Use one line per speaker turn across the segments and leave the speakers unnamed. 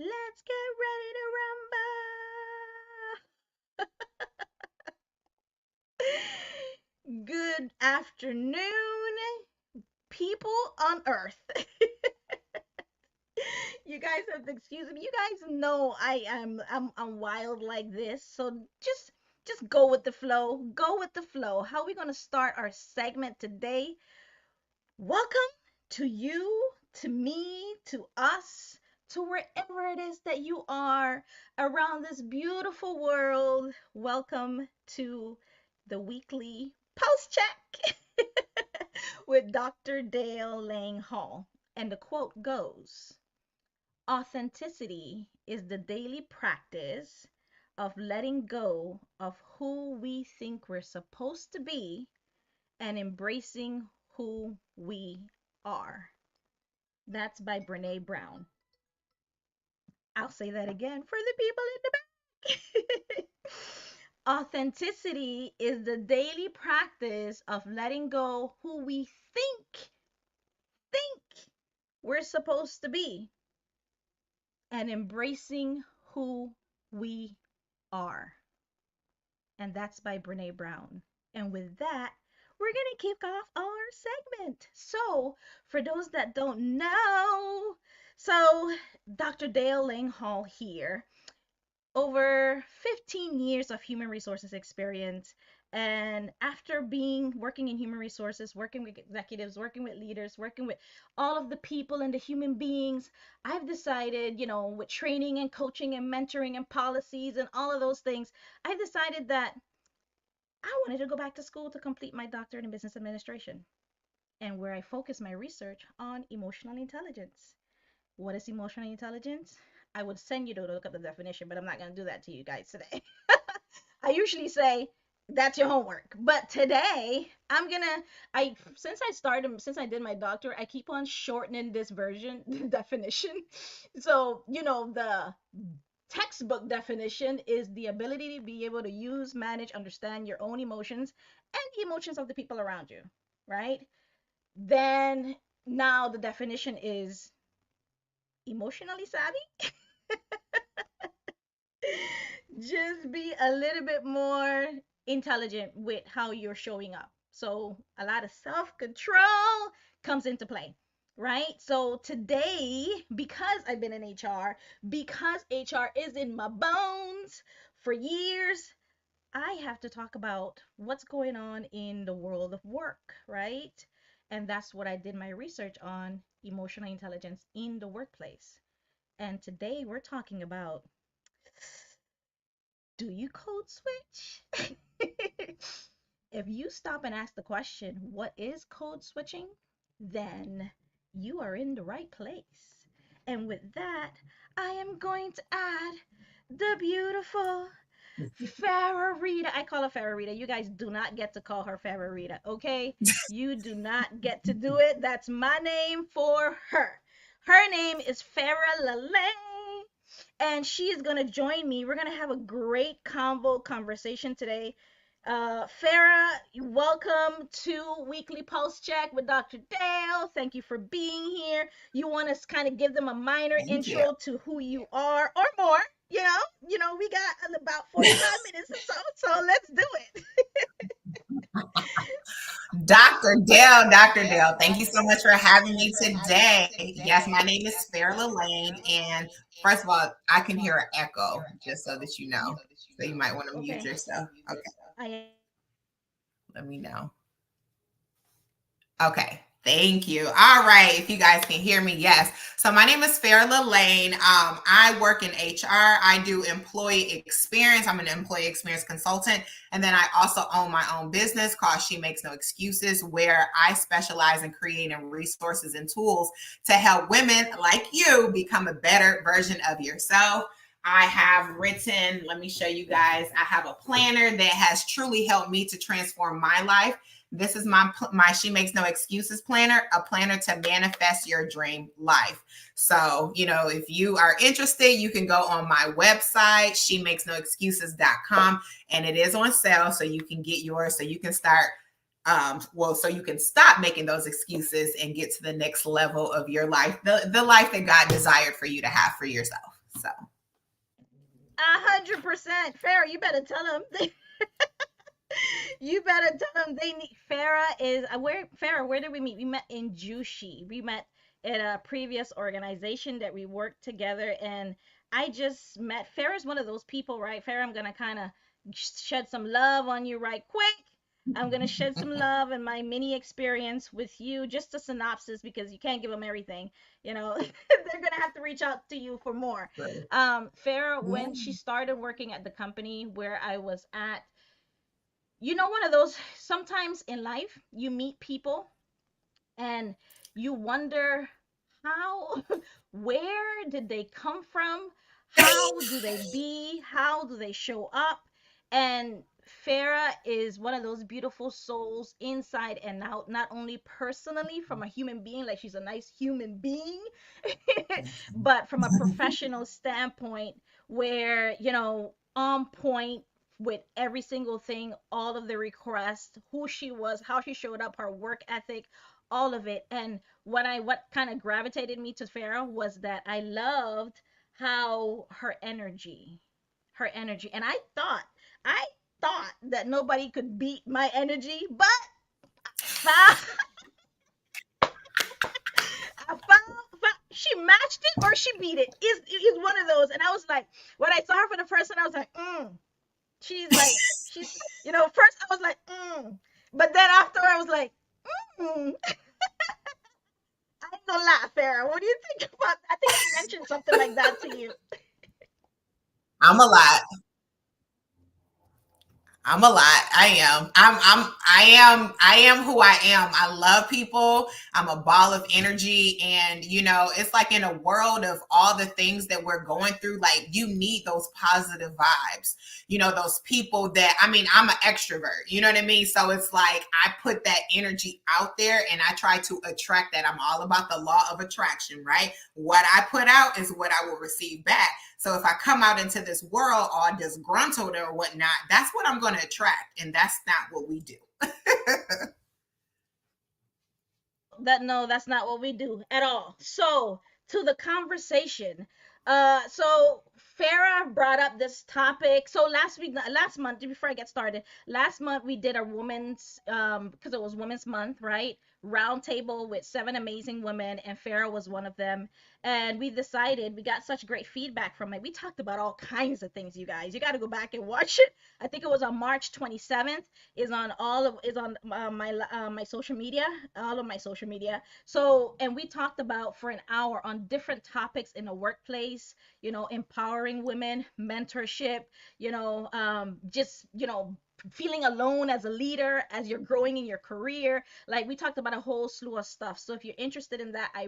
Let's get ready to rumble. Good afternoon, people on Earth. You guys have to excuse me. You guys know I'm wild like this, so just go with the flow. Go with the flow. How are we gonna start our segment today? Welcome to you, to me, to us, to wherever it is that you are around this beautiful world. Welcome to the weekly post check with Dr. Dale Laing-Hall. And the quote goes, authenticity is the daily practice of letting go of who we think we're supposed to be and embracing who we are. That's by Brene Brown. I'll say that again for the people in the back. Authenticity is the daily practice of letting go who we think we're supposed to be and embracing who we are. And that's by Brene Brown. And with that, we're going to kick off our segment. So, for those that don't know, Dr. Dale Laing-Hall here, over 15 years of human resources experience. And after working in human resources, working with executives, working with leaders, working with all of the people and the human beings, I've decided, with training and coaching and mentoring and policies and all of those things, I've decided that I wanted to go back to school to complete my doctorate in business administration, and where I focus my research on emotional intelligence. What is emotional intelligence? I would send you to look up the definition, but I'm not going to do that to you guys today. I usually say that's your homework, but today since I did my doctorate, I keep on shortening this version, the definition. So, the textbook definition is the ability to be able to use, manage, understand your own emotions and the emotions of the people around you, right? Then now the definition is emotionally savvy. Just be a little bit more intelligent with how you're showing up. So a lot of self-control comes into play, right? So today, because I've been in HR, because HR is in my bones for years, I have to talk about what's going on in the world of work, right? And that's what I did my research on, emotional intelligence in the workplace. And today we're talking about, do you code switch? If you stop and ask the question, what is code switching? Then you are in the right place. And with that, I am going to add the beautiful Farrah Rita. I call her Farrah Rita. You guys do not get to call her Farrah Rita, okay? You do not get to do it. That's my name for her. Her name is Farrah Lalane, and she is going to join me. We're going to have a great conversation today. Farrah, welcome to Weekly Pulse Check with Dr. Dale. Thank you for being here. You want to kind of give them a minor
Thank you.
intro to who you are or more? We got about 45 minutes or so let's do it.
Dr. Dale, thank you so much for having me today. Yes, my name is Farrah Lane. And first of all, I can hear an echo, just so that you know. So you might want to mute
Okay.
yourself. Okay,
I
let me know. Okay. Thank you. All right. If you guys can hear me, yes. So my name is Farrah Lane. I work in HR. I do employee experience. I'm an employee experience consultant. And then I also own my own business called She Makes No Excuses, where I specialize in creating resources and tools to help women like you become a better version of yourself. I have written, let me show you guys, I have a planner that has truly helped me to transform my life. This is my She Makes No Excuses planner, a planner to manifest your dream life. So, if you are interested, you can go on my website, shemakesnoexcuses.com, and it is on sale. So you can get yours, so you can start, so you can stop making those excuses and get to the next level of your life, the life that God desired for you to have for yourself. So
100%. Farrah, you better tell them. You better tell them they need. Farah is where. Farah, where did we meet? We met in Jushi. We met at a previous organization that we worked together, and I just met. Farah's one of those people, right? Farah, I'm gonna kind of shed some love on you right quick. I'm gonna shed some love in my mini experience with you, just a synopsis because you can't give them everything. You know, they're gonna have to reach out to you for more. Farah,
yeah.
when she started working at the company where I was at, one of those, sometimes in life you meet people and you wonder how, where did they come from, how do they be, how do they show up. And Farah is one of those beautiful souls inside and out, not only personally from a human being, like she's a nice human being, but from a professional standpoint, where, on point with every single thing, all of the requests, who she was, how she showed up, her work ethic, all of it. And what kind of gravitated me to Farah was that I loved how her energy. And I thought that nobody could beat my energy, but I she matched it or she beat it. Is one of those. And I was like, when I saw her for the first time, I was like, she's like, first I was like, but then after I was like, mm. I ain't gonna lie, Farah. What do you think about? I think I mentioned something like that to you.
I'm a lot. I'm a lot. I am. I am who I am. I love people. I'm a ball of energy. And, it's like in a world of all the things that we're going through, like you need those positive vibes, those people that, I'm an extrovert, you know what I mean? So it's like I put that energy out there and I try to attract that. I'm all about the law of attraction, right? What I put out is what I will receive back. So if I come out into this world all disgruntled or whatnot, that's what I'm going to attract. And that's not what we do.
That No, that's not what we do at all. So to the conversation. So Farah brought up this topic. So last month, before I get started, last month we did a women's, because it was Women's Month, right? Roundtable with 7 amazing women, and Farah was one of them. And we got such great feedback from it. We talked about all kinds of things, you guys. You got to go back and watch it. I think it was on March 27th. Is on my social media, all of my social media. So, and we talked about for an hour on different topics in the workplace, empowering women, mentorship, just, feeling alone as a leader as you're growing in your career. Like we talked about a whole slew of stuff. So if you're interested in that, I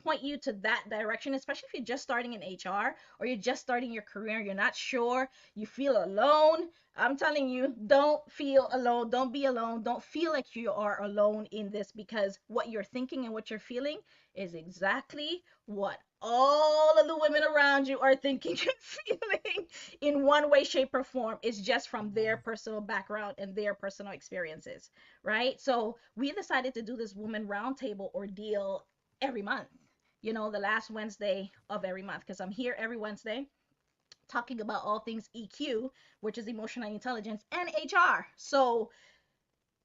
point you to that direction, especially if you're just starting in HR or you're just starting your career, you're not sure, you feel alone. I'm telling you, don't feel alone. Don't be alone. Don't feel like you are alone in this, because what you're thinking and what you're feeling is exactly what all of the women around you are thinking and feeling in one way, shape, or form. It's just from their personal background and their personal experiences, right? So we decided to do this woman roundtable ordeal every month, the last Wednesday of every month, because I'm here every Wednesday talking about all things EQ, which is emotional intelligence, and HR. So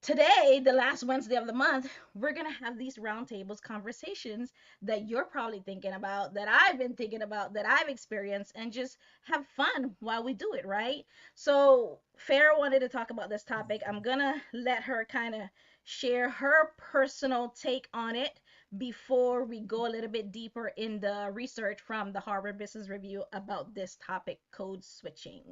today, the last Wednesday of the month, we're going to have these roundtables conversations that you're probably thinking about, that I've been thinking about, that I've experienced, and just have fun while we do it, right? So, Farah wanted to talk about this topic. I'm going to let her kind of share her personal take on it before we go a little bit deeper in the research from the Harvard Business Review about this topic, code switching.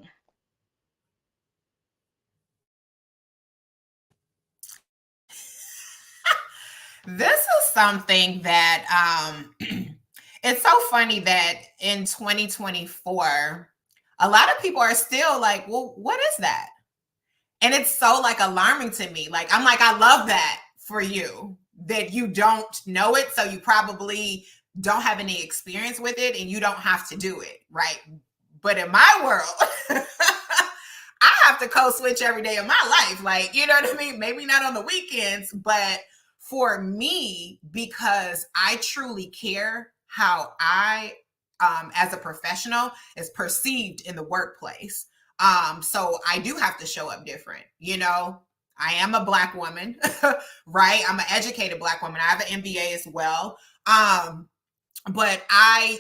This is something that it's so funny that in 2024, a lot of people are still like, well, what is that? And it's so like alarming to me. Like, I'm like, I love that for you that you don't know it. So you probably don't have any experience with it and you don't have to do it. Right. But in my world, I have to code switch every day of my life. Like, you know what I mean? Maybe not on the weekends, but for me, because I truly care how I as a professional is perceived in the workplace. So I do have to show up different. I am a Black woman, right? I'm an educated Black woman. I have an MBA as well. But I,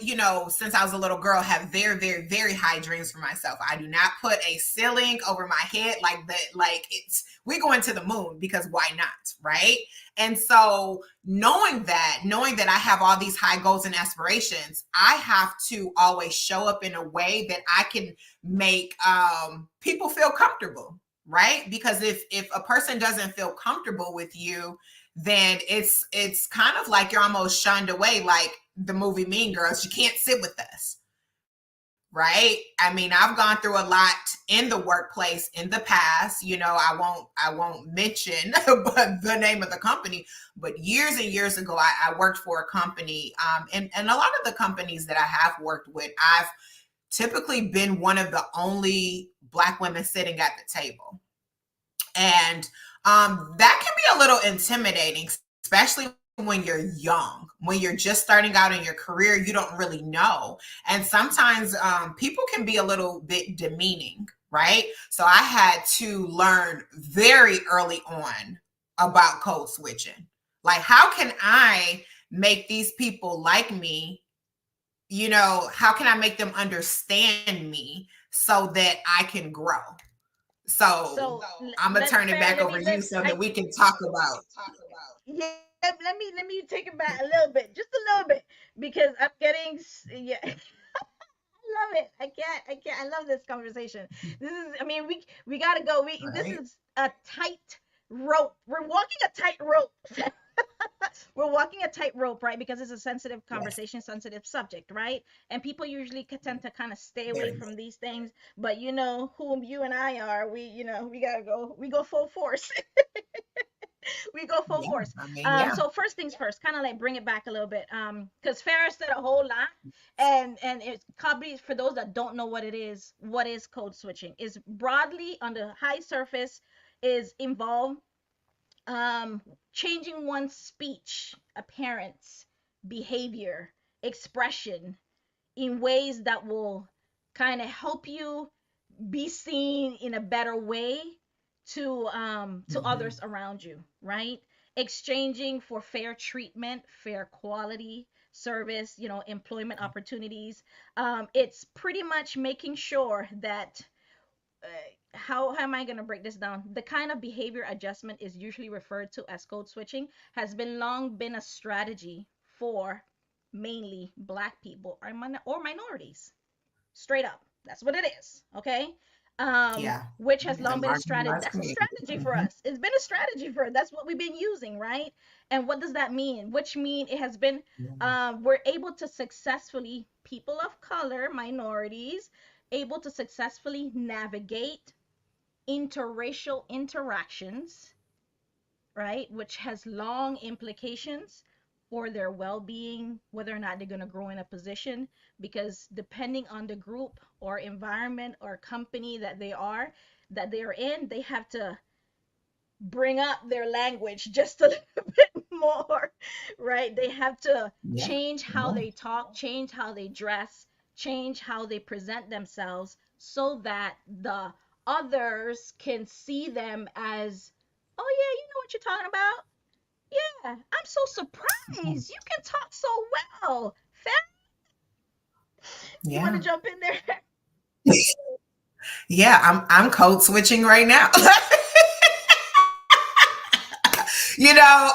since I was a little girl, have very, very, very high dreams for myself. I do not put a ceiling over my head like that. Like we're going to the moon, because why not, right? And so knowing that I have all these high goals and aspirations, I have to always show up in a way that I can make people feel comfortable, right? Because if a person doesn't feel comfortable with you, then it's kind of like you're almost shunned away, like the movie Mean Girls. You can't sit with us, right? I mean, I've gone through a lot in the workplace in the past. I won't mention but the name of the company, but years and years ago, I worked for a company, and a lot of the companies that I have worked with, I've typically been one of the only Black women sitting at the table. And that can be a little intimidating, especially when you're young, when you're just starting out in your career. You don't really know. And sometimes people can be a little bit demeaning, right? So I had to learn very early on about code switching. Like, how can I make these people like me? How can I make them understand me so that I can grow? So
So
I'm gonna turn it
Farrah,
back over to you so that we can talk about.
yeah, let me take it back a little bit, just a little bit, because I'm getting yeah. I love it. I love this conversation. This is, I mean, we gotta go. This
Right.
is a tight rope. We're walking a tight rope. We're walking a tight rope, right? Because it's a sensitive
Yes.
conversation, sensitive subject, right? And people usually tend to kind of stay away
Very
from
much.
these things. But you know whom you and I are. We gotta go. We go full force. We go full
Yeah.
force.
I mean, yeah.
So first things first, kind of like bring it back a little bit. Because Farrah said a whole lot, and it's probably for those that don't know what it is. What is code switching? Is broadly on the high surface is involved changing one's speech, appearance, behavior, expression in ways that will kind of help you be seen in a better way to
Hmm.
others around you, right? Exchanging for fair treatment, fair quality service, employment opportunities. It's pretty much making sure that how am I going to break this down? The kind of behavior adjustment is usually referred to as code switching, has been long been a strategy for mainly Black people or minorities. Straight up, that's what it is. Okay.
Yeah.
Which has
The
long been a strategy.
marginalized
That's a
community.
strategy for
Hmm.
us. It's been a strategy for us. That's what we've been using, right? And what does that mean? Which mean it has been we're able to successfully, people of color, minorities, able to successfully navigate interracial interactions, right? Which has long implications for their well being, whether or not they're going to grow in a position. Because depending on the group or environment or company that they are in, they have to bring up their language just a little bit more, right? They have to
Yeah.
change how
Yeah.
they talk, change how they dress, change how they present themselves so that the others can see them as, oh, yeah, you know what you're talking about. Yeah, I'm so surprised. You can talk so well. You want to
Yeah.
jump in there?
Yeah. I'm code switching right now.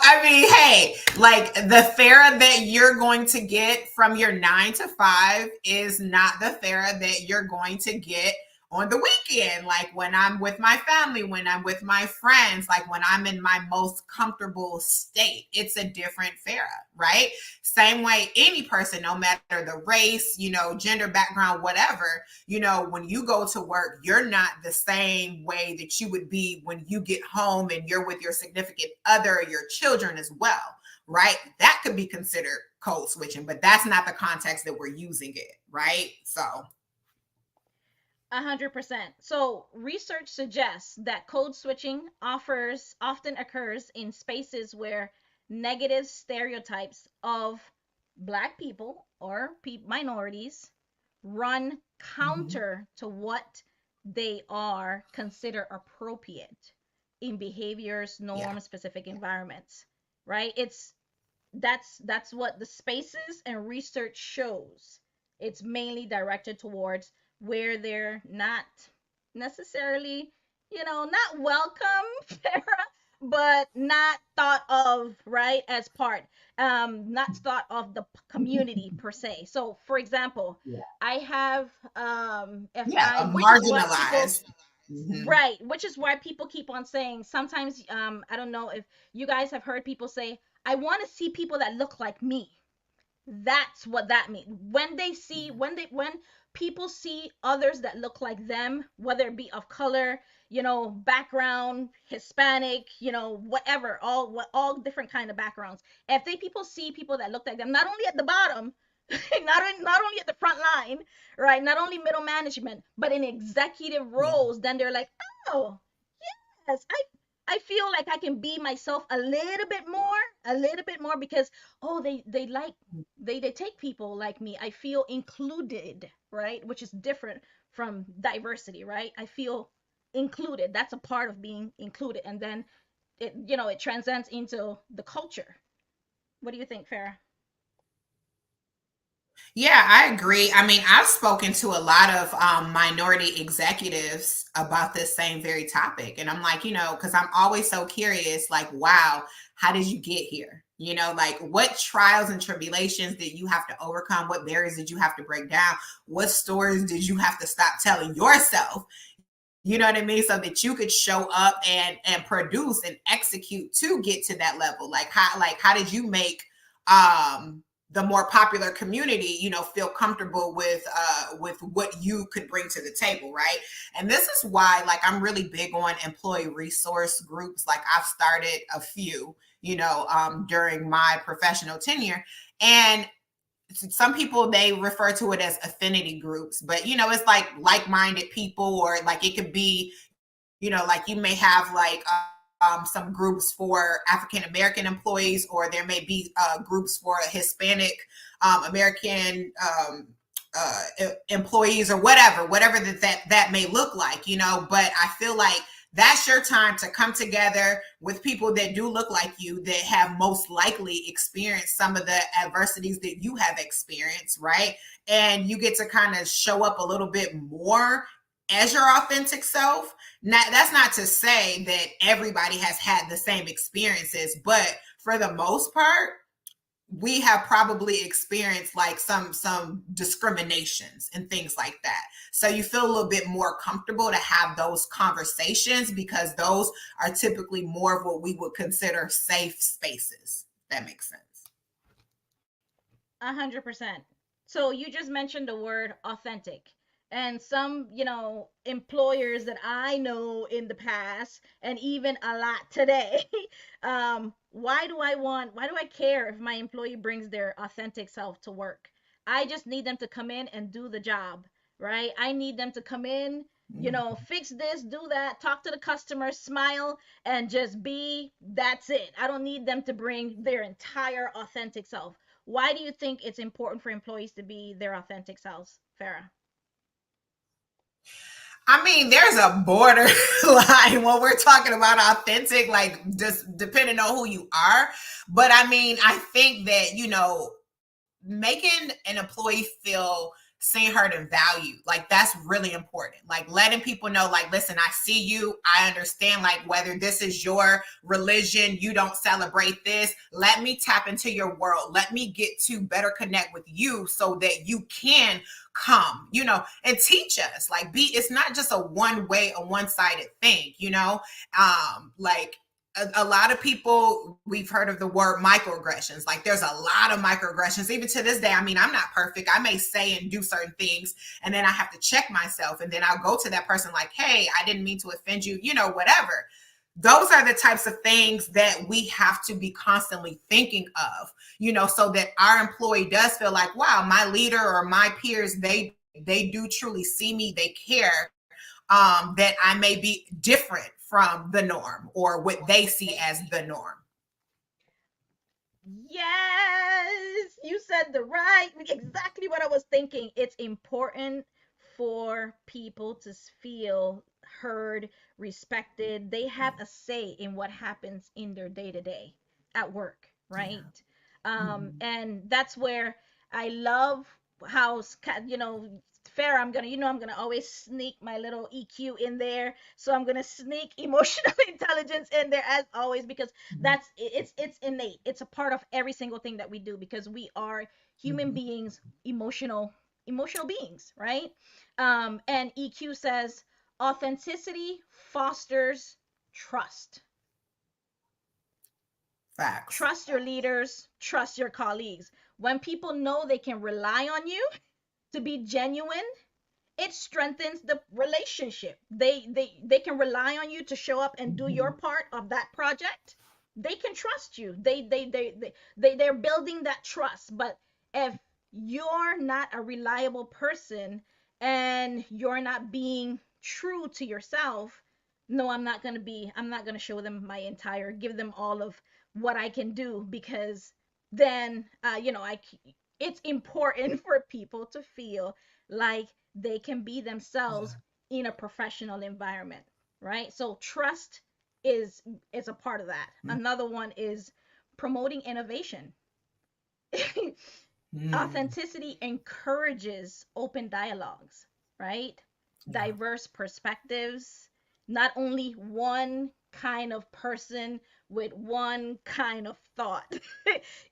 I mean, hey, like the Farah that you're going to get from your 9 to 5 is not the Farah that you're going to get on the weekend. Like when I'm with my family, when I'm with my friends, like when I'm in my most comfortable state, it's a different Farah, right? Same way any person, no matter the race, gender background, whatever, when you go to work, you're not the same way that you would be when you get home and you're with your significant other, your children as well, right? That could be considered code switching, but that's not the context that we're using it, right? So,
100%. So, research suggests that code switching often occurs in spaces where negative stereotypes of Black people or minorities run
Mhm.
counter to what they are considered appropriate in behaviors,
Yeah.
norms, specific environments, right? That's what the spaces and research shows. It's mainly directed towards where they're not necessarily, not welcome, Farah, but not thought of, right, as part, not thought of the community per se. So, for example,
Yeah.
I have, if
Yeah.
I, which is what people,
Marginalized. Hmm.
right, which is why people keep on saying sometimes, I don't know if you guys have heard people say, I want to see people that look like me. That's what that means. When people see others that look like them, whether it be of color, background, Hispanic, whatever, all different kind of backgrounds. If they people see people that look like them, not only at the bottom, not only at the front line, right? Not only middle management, but in executive
Yeah.
roles, then they're like, oh, yes, I feel like I can be myself a little bit more because oh they like they take people like me. I feel included, right? Which is different from diversity, right? I feel included. That's a part of being included, and then it transcends into the culture. What do you think, Farah?
Yeah, I agree. I mean, I've spoken to a lot of minority executives about this same very topic. And I'm like, because I'm always so curious, like, wow, how did you get here? Like what trials and tribulations did you have to overcome? What barriers did you have to break down? What stories did you have to stop telling yourself? You know what I mean? So that you could show up and produce and execute to get to that level. Like how did you make the more popular community, feel comfortable with what you could bring to the table, right? And this is why like I'm really big on employee resource groups. Like I've started a few, during my professional tenure. And some people they refer to it as affinity groups, but it's like-minded people, or like it could be, like you may have like some groups for African American employees, or there may be groups for Hispanic American employees, or whatever that may look like, But I feel like that's your time to come together with people that do look like you, that have most likely experienced some of the adversities that you have experienced, right? And you get to kind of show up a little bit more as your authentic self. That's not to say that everybody has had the same experiences, but for the most part, we have probably experienced like some discriminations and things like that. So you feel a little bit more comfortable to have those conversations, because those are typically more of what we would consider safe spaces. If that makes sense.
100%. So you just mentioned the word authentic. And some, employers that I know in the past, and even a lot today, why do I care if my employee brings their authentic self to work? I just need them to come in and do the job, right? I need them to come in,
Mhm.
fix this, do that, talk to the customer, smile, and just be, that's it. I don't need them to bring their entire authentic self. Why do you think it's important for employees to be their authentic selves, Farah?
I mean, there's a borderline when we're talking about authentic, like just depending on who you are. But I mean, I think that, making an employee feel seen, heard, and valued, like that's really important. Like letting people know, like, listen, I see you, I understand, like whether this is your religion, you don't celebrate this, let me tap into your world, let me get to better connect with you so that you can come, and teach us. Like it's not just a one-sided thing, like a lot of people, we've heard of the word microaggressions. Like there's a lot of microaggressions even to this day. I mean, I'm not perfect, I may say and do certain things, and then I have to check myself, and then I'll go to that person like, hey, I didn't mean to offend you, whatever. Those are the types of things that we have to be constantly thinking of, so that our employee does feel like, wow, my leader or my peers, they do truly see me, they care, that I may be different from the norm or what they see as the norm.
Yes, you said the right, exactly what I was thinking. It's important for people to feel heard, respected. They have a say in what happens in their day to day at work,
Yeah.
right?
Mhm.
And that's where I love how, fair. I'm gonna always sneak my little EQ in there. So I'm gonna sneak emotional intelligence in there as always, because it's innate. It's a part of every single thing that we do, because we are human
Mhm.
beings, emotional beings, right? And EQ says authenticity fosters trust.
Facts.
Trust your leaders, trust your colleagues. When people know they can rely on you to be genuine, it strengthens the relationship. They can rely on you to show up and do your
Mhm.
part of that project. They can trust you. They're building that trust. But if you're not a reliable person and you're not being true to yourself, no, I'm not gonna show them my entire, give them all of what I can do, because then I it's important for people to feel like they can be themselves
Yeah.
in a professional environment, right? So trust is a part of that.
Mm.
Another one is promoting innovation.
Mm.
Authenticity encourages open dialogues, right?
Yeah.
Diverse perspectives, not only one kind of person with one kind of thought.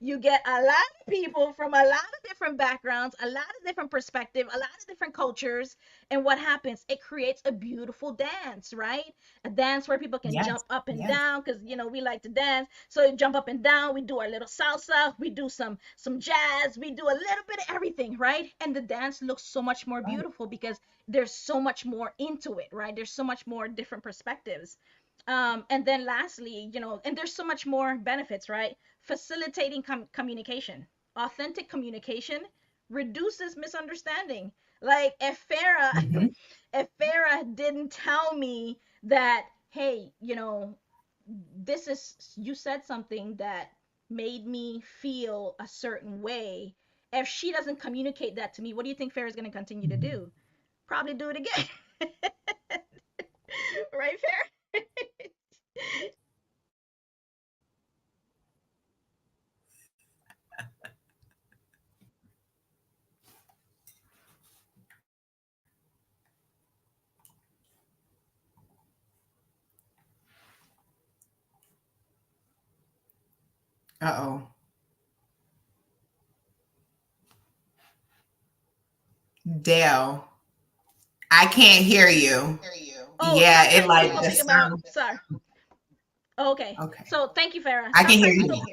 You get a lot of people from a lot of different backgrounds, a lot of different perspectives, a lot of different cultures. And what happens? It creates a beautiful dance, right? A dance where people can
Yes.
jump up and
Yes.
down, because we like to dance. So jump up and down, we do our little salsa, we do some jazz, we do a little bit of everything, right? And the dance looks so much more
Right.
beautiful because there's so much more into it, right? There's so much more different perspectives. And then lastly, and there's so much more benefits, right? Facilitating communication. Authentic communication reduces misunderstanding. Like if Farah,
Mhm.
if Farah didn't tell me that, hey, this is, you said something that made me feel a certain way. If she doesn't communicate that to me, what do you think Farah is going to continue to
Mhm.
do? Probably do it again. Right, Farah?
Uh-oh. Dale, I can't hear you.
Oh,
Yeah, it
sometimes
like
people
the
think about,
sound.
sorry. Okay.
Okay.
So thank you, Farah.
I can hear
Sometimes
you
so
now.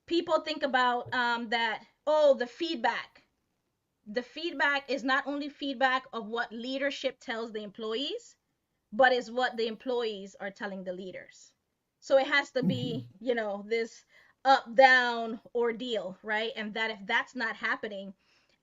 people think about that, oh, the feedback. The feedback is not only feedback of what leadership tells the employees, but is what the employees are telling the leaders. So it has to be,
Mhm.
this up down ordeal, right? And that if that's not happening,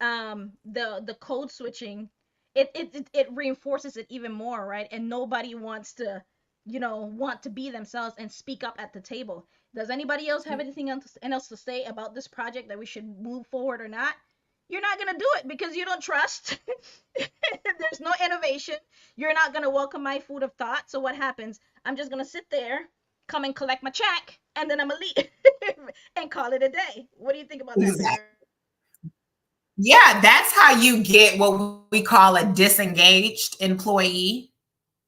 the code switching, it reinforces it even more, right? And nobody wants to, want to be themselves and speak up at the table. Does anybody else have anything else to say about this project, that we should move forward or not? You're not gonna do it because you don't trust. There's no innovation. You're not gonna welcome my food of thought. So what happens? I'm just gonna sit there, come and collect my check, and then I'm gonna leave and call it a day. What do you think about that,
Exactly.
Farah?
Yeah, that's how you get what we call a disengaged employee,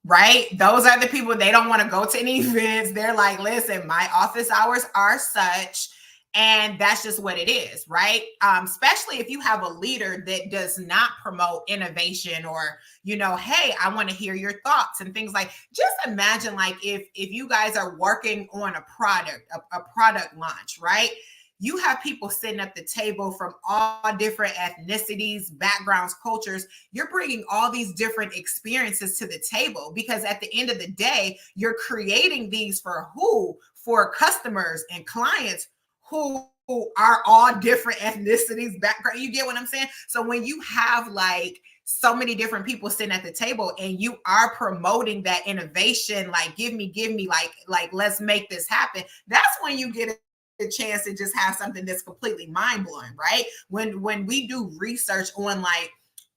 right? Those are the people, they don't want to go to any events. They're like, listen, my office hours are such, and that's just what it is, right? Especially if you have a leader that does not promote innovation, or, hey, I want to hear your thoughts and things like. Just imagine, like, if you guys are working on a product, a product launch, right? You have people sitting at the table from all different ethnicities, backgrounds, cultures. You're bringing all these different experiences to the table, because at the end of the day, you're creating these for who? For customers and clients who are all different ethnicities, background. You get what I'm saying? So when you have like so many different people sitting at the table and you are promoting that innovation, like give me, like let's make this happen. That's when you get chance to just have something that's completely mind-blowing, right? When we do research on like,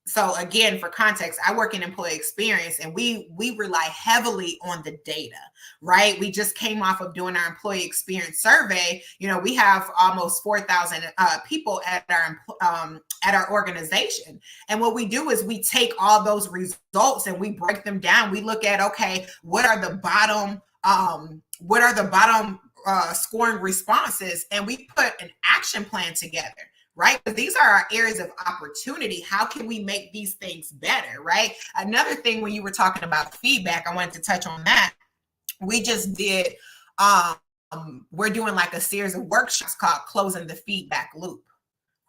so again, for context, I work in employee experience and we rely heavily on the data, right? We just came off of doing our employee experience survey. You know, we have almost 4,000 people at our organization. And what we do is we take all those results and we break them down. We look at, okay, what are the bottom scoring responses, and we put an action plan together, right? Because these are our areas of opportunity. How can we make these things better, right? Another thing, when you were talking about feedback, I wanted to touch on that. We just did, we're doing like a series of workshops called Closing the Feedback Loop,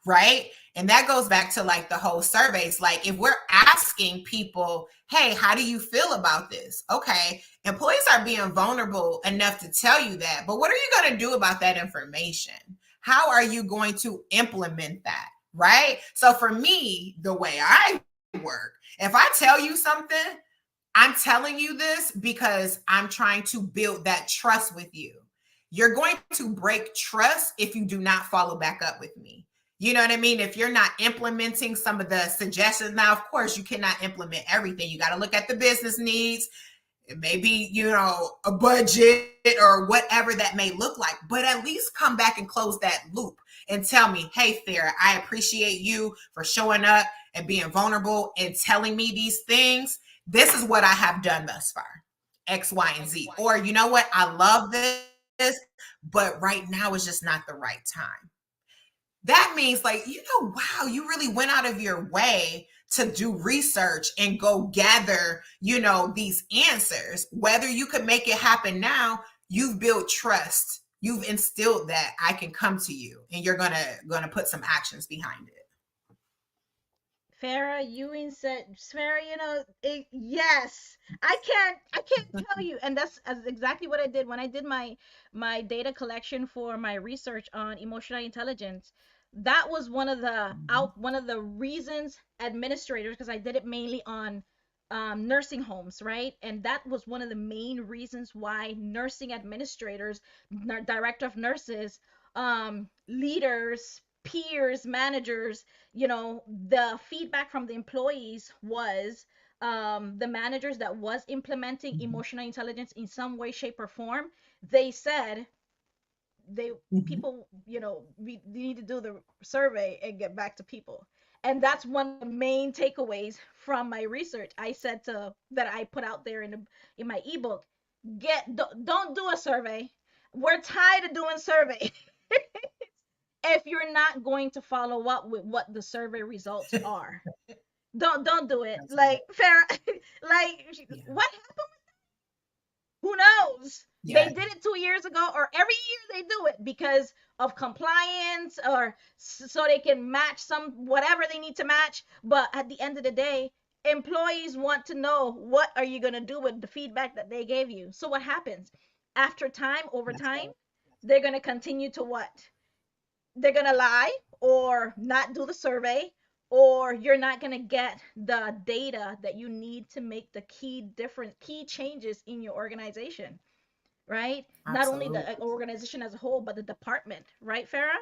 right? And that goes back to like the whole surveys. Like if we're asking people, hey, how do you feel about this? Okay, employees are being vulnerable enough to tell you that, but what are you going to do about that information? How are you going to implement that, right? So for me, the way I work, if I tell you something, I'm telling you this because I'm trying to build that trust with you. You're going to break trust if you do not follow back up with me. You know what I mean? If you're not implementing some of the suggestions, now, of course, you cannot implement everything. You got to look at the business needs. It may be, you know, a budget or whatever that may look like, but at least come back and close that loop and tell me, hey, Farah, I appreciate you for showing up and being vulnerable and telling me these things. This is what I have done thus far, X, Y, and Z. Or, you know what? I love this, but right now is just not the right time. That means, like, you know, wow, you really went out of your way to do research and go gather, you know, these answers. Whether you could make it happen now, you've built trust. You've instilled that I can come to you and you're gonna put some actions behind it.
Farah, you said, Farah, yes, I can't tell you, and that's exactly what I did when I did my data collection for my research on emotional intelligence. That was one of the reasons administrators, because I did it mainly on nursing homes, right? And that was one of the main reasons why nursing administrators, director of nurses, leaders, peers, managers, the feedback from the employees was, the managers that was implementing emotional intelligence in some way, shape, or form, they said they
Mhm.
people, we need to do the survey and get back to people. And that's one of the main takeaways from my research. I said to that I put out there in my ebook, don't do a survey. We're tired of doing survey if you're not going to follow up with what the survey results are. Don't do it. Like
Absolutely.
Farah, like
Yeah.
what who knows? They
Yeah.
did it 2 years ago, or every year they do it because of compliance, or so they can match some whatever they need to match. But at the end of the day, employees want to know, what are you going to do with the feedback that they gave you? So what happens? After time, over
That's
time,
right.
they're going to continue to what? They're going to lie or not do the survey, or you're not going to get the data that you need to make the key changes in your organization, right? Not only
Absolutely.
the organization as a whole, but the department, right, Farah?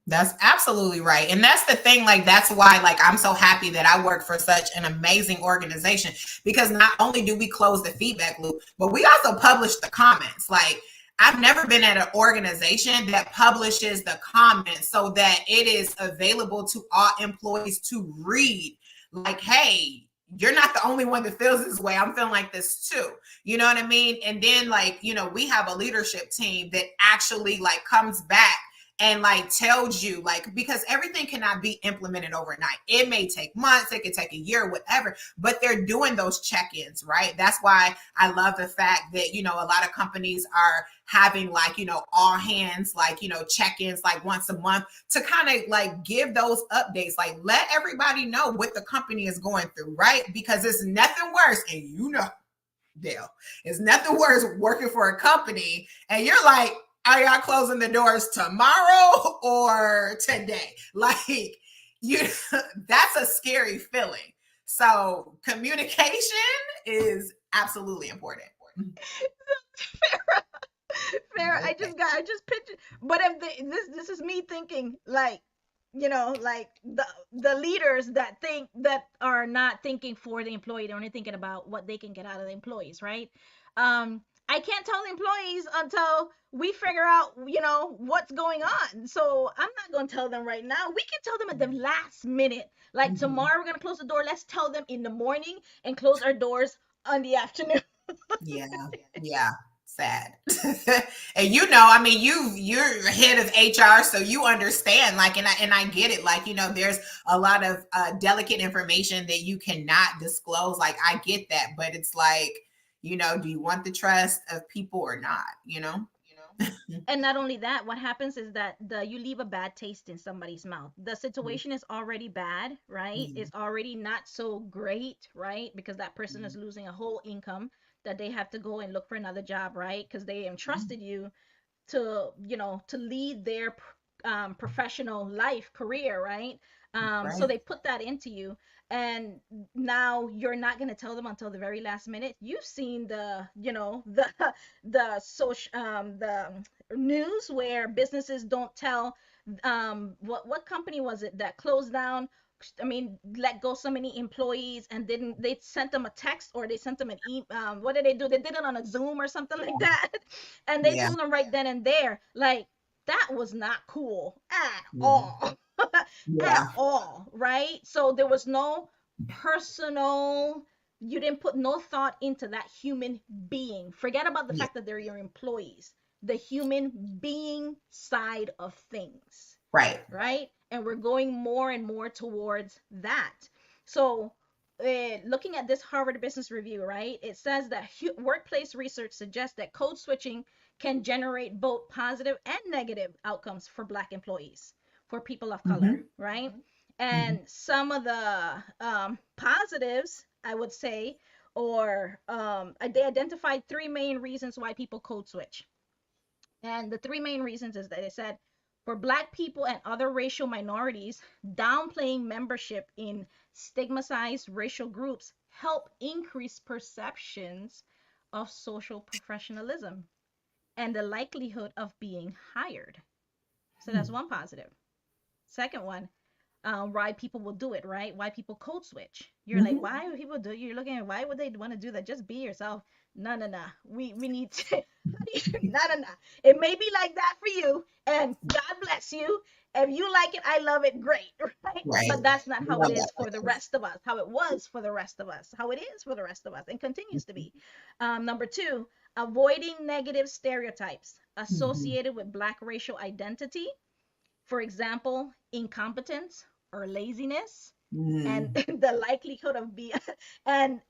That's absolutely right. And that's the thing, like that's why like I'm so happy that I work for such an amazing organization, because not only do we close the feedback loop, but we also publish the comments. Like I've never been at an organization that publishes the comments so that it is available to all employees to read. Like, hey, you're not the only one that feels this way. I'm feeling like this too. You know what I mean? And then like, you know, we have a leadership team that actually like comes back and like tells you, like, because everything cannot be implemented overnight. It may take months, it could take a year, whatever, but they're doing those check-ins, right? That's why I love the fact that, you know, a lot of companies are having like, you know, all hands, like, you know, check-ins like once a month to kind of like give those updates, like let everybody know what the company is going through, right? Because it's nothing worse, and you know, Dale, it's nothing worse working for a company and you're like, are y'all closing the doors tomorrow or today? Like, you, that's a scary feeling. So communication is absolutely important.
Fair. I just pictured. But if this is me thinking like, like the leaders that think that are not thinking for the employee, they're only thinking about what they can get out of the employees, right? I can't tell the employees until we figure out, what's going on. So I'm not going to tell them right now. We can tell them at the last minute. Like
Mhm.
tomorrow, we're going to close the door. Let's tell them in the morning and close our doors on the afternoon.
Yeah, yeah, sad. And I mean, you're head of HR, so you understand. Like, and I get it. Like, there's a lot of delicate information that you cannot disclose. Like, I get that, but it's like, do you want the trust of people or not?
And not only that, what happens is that you leave a bad taste in somebody's mouth. The situation is already bad, right?
Yeah.
It's already not so great, right? Because that person is losing a whole income that they have to go and look for another job, right? Because they entrusted you to lead their professional life career, right? So
Right.
they put that into you, and now you're not going to tell them until the very last minute. You've seen the social the news where businesses don't tell, what company was it that closed down, I mean, let go so many employees, and didn't they sent them a text, or they sent them an what did they do? They did it on a Zoom or something like that. And they
Yeah.
told them right then and there, like, that was not cool at
Yeah.
all. At
Yeah.
all, right? So there was no personal, you didn't put no thought into that human being. Forget about the
Yeah.
fact that they're your employees. The human being side of things,
Right.
right? And we're going more and more towards that. So, looking at this Harvard Business Review, right, it says that workplace research suggests that code switching can generate both positive and negative outcomes for Black employees, for people of color,
Hmm.
right?
Hmm.
And some of the positives, I would say, or they identified three main reasons why people code switch. And the three main reasons is that it said, for Black people and other racial minorities, downplaying membership in stigmatized racial groups help increase perceptions of social professionalism and the likelihood of being hired. So that's one positive. Second one, why people will do it, right? Why people code switch. You're like,
Hmm.
why would people do? You're looking at, why would they want to do that? Just be yourself. No, no, no. We need to. No, no, no. It may be like that for you, and God bless you. If you like it, I love it. Great, right?
Right.
But that's not how it
Love
is
that
for the
person.
rest of us. How it was for the rest of us. How it is for the rest of us, and continues to be. Number two, avoiding negative stereotypes
Hmm.
associated with Black racial identity, for example, incompetence or laziness, and
Hmm.
the likelihood of being and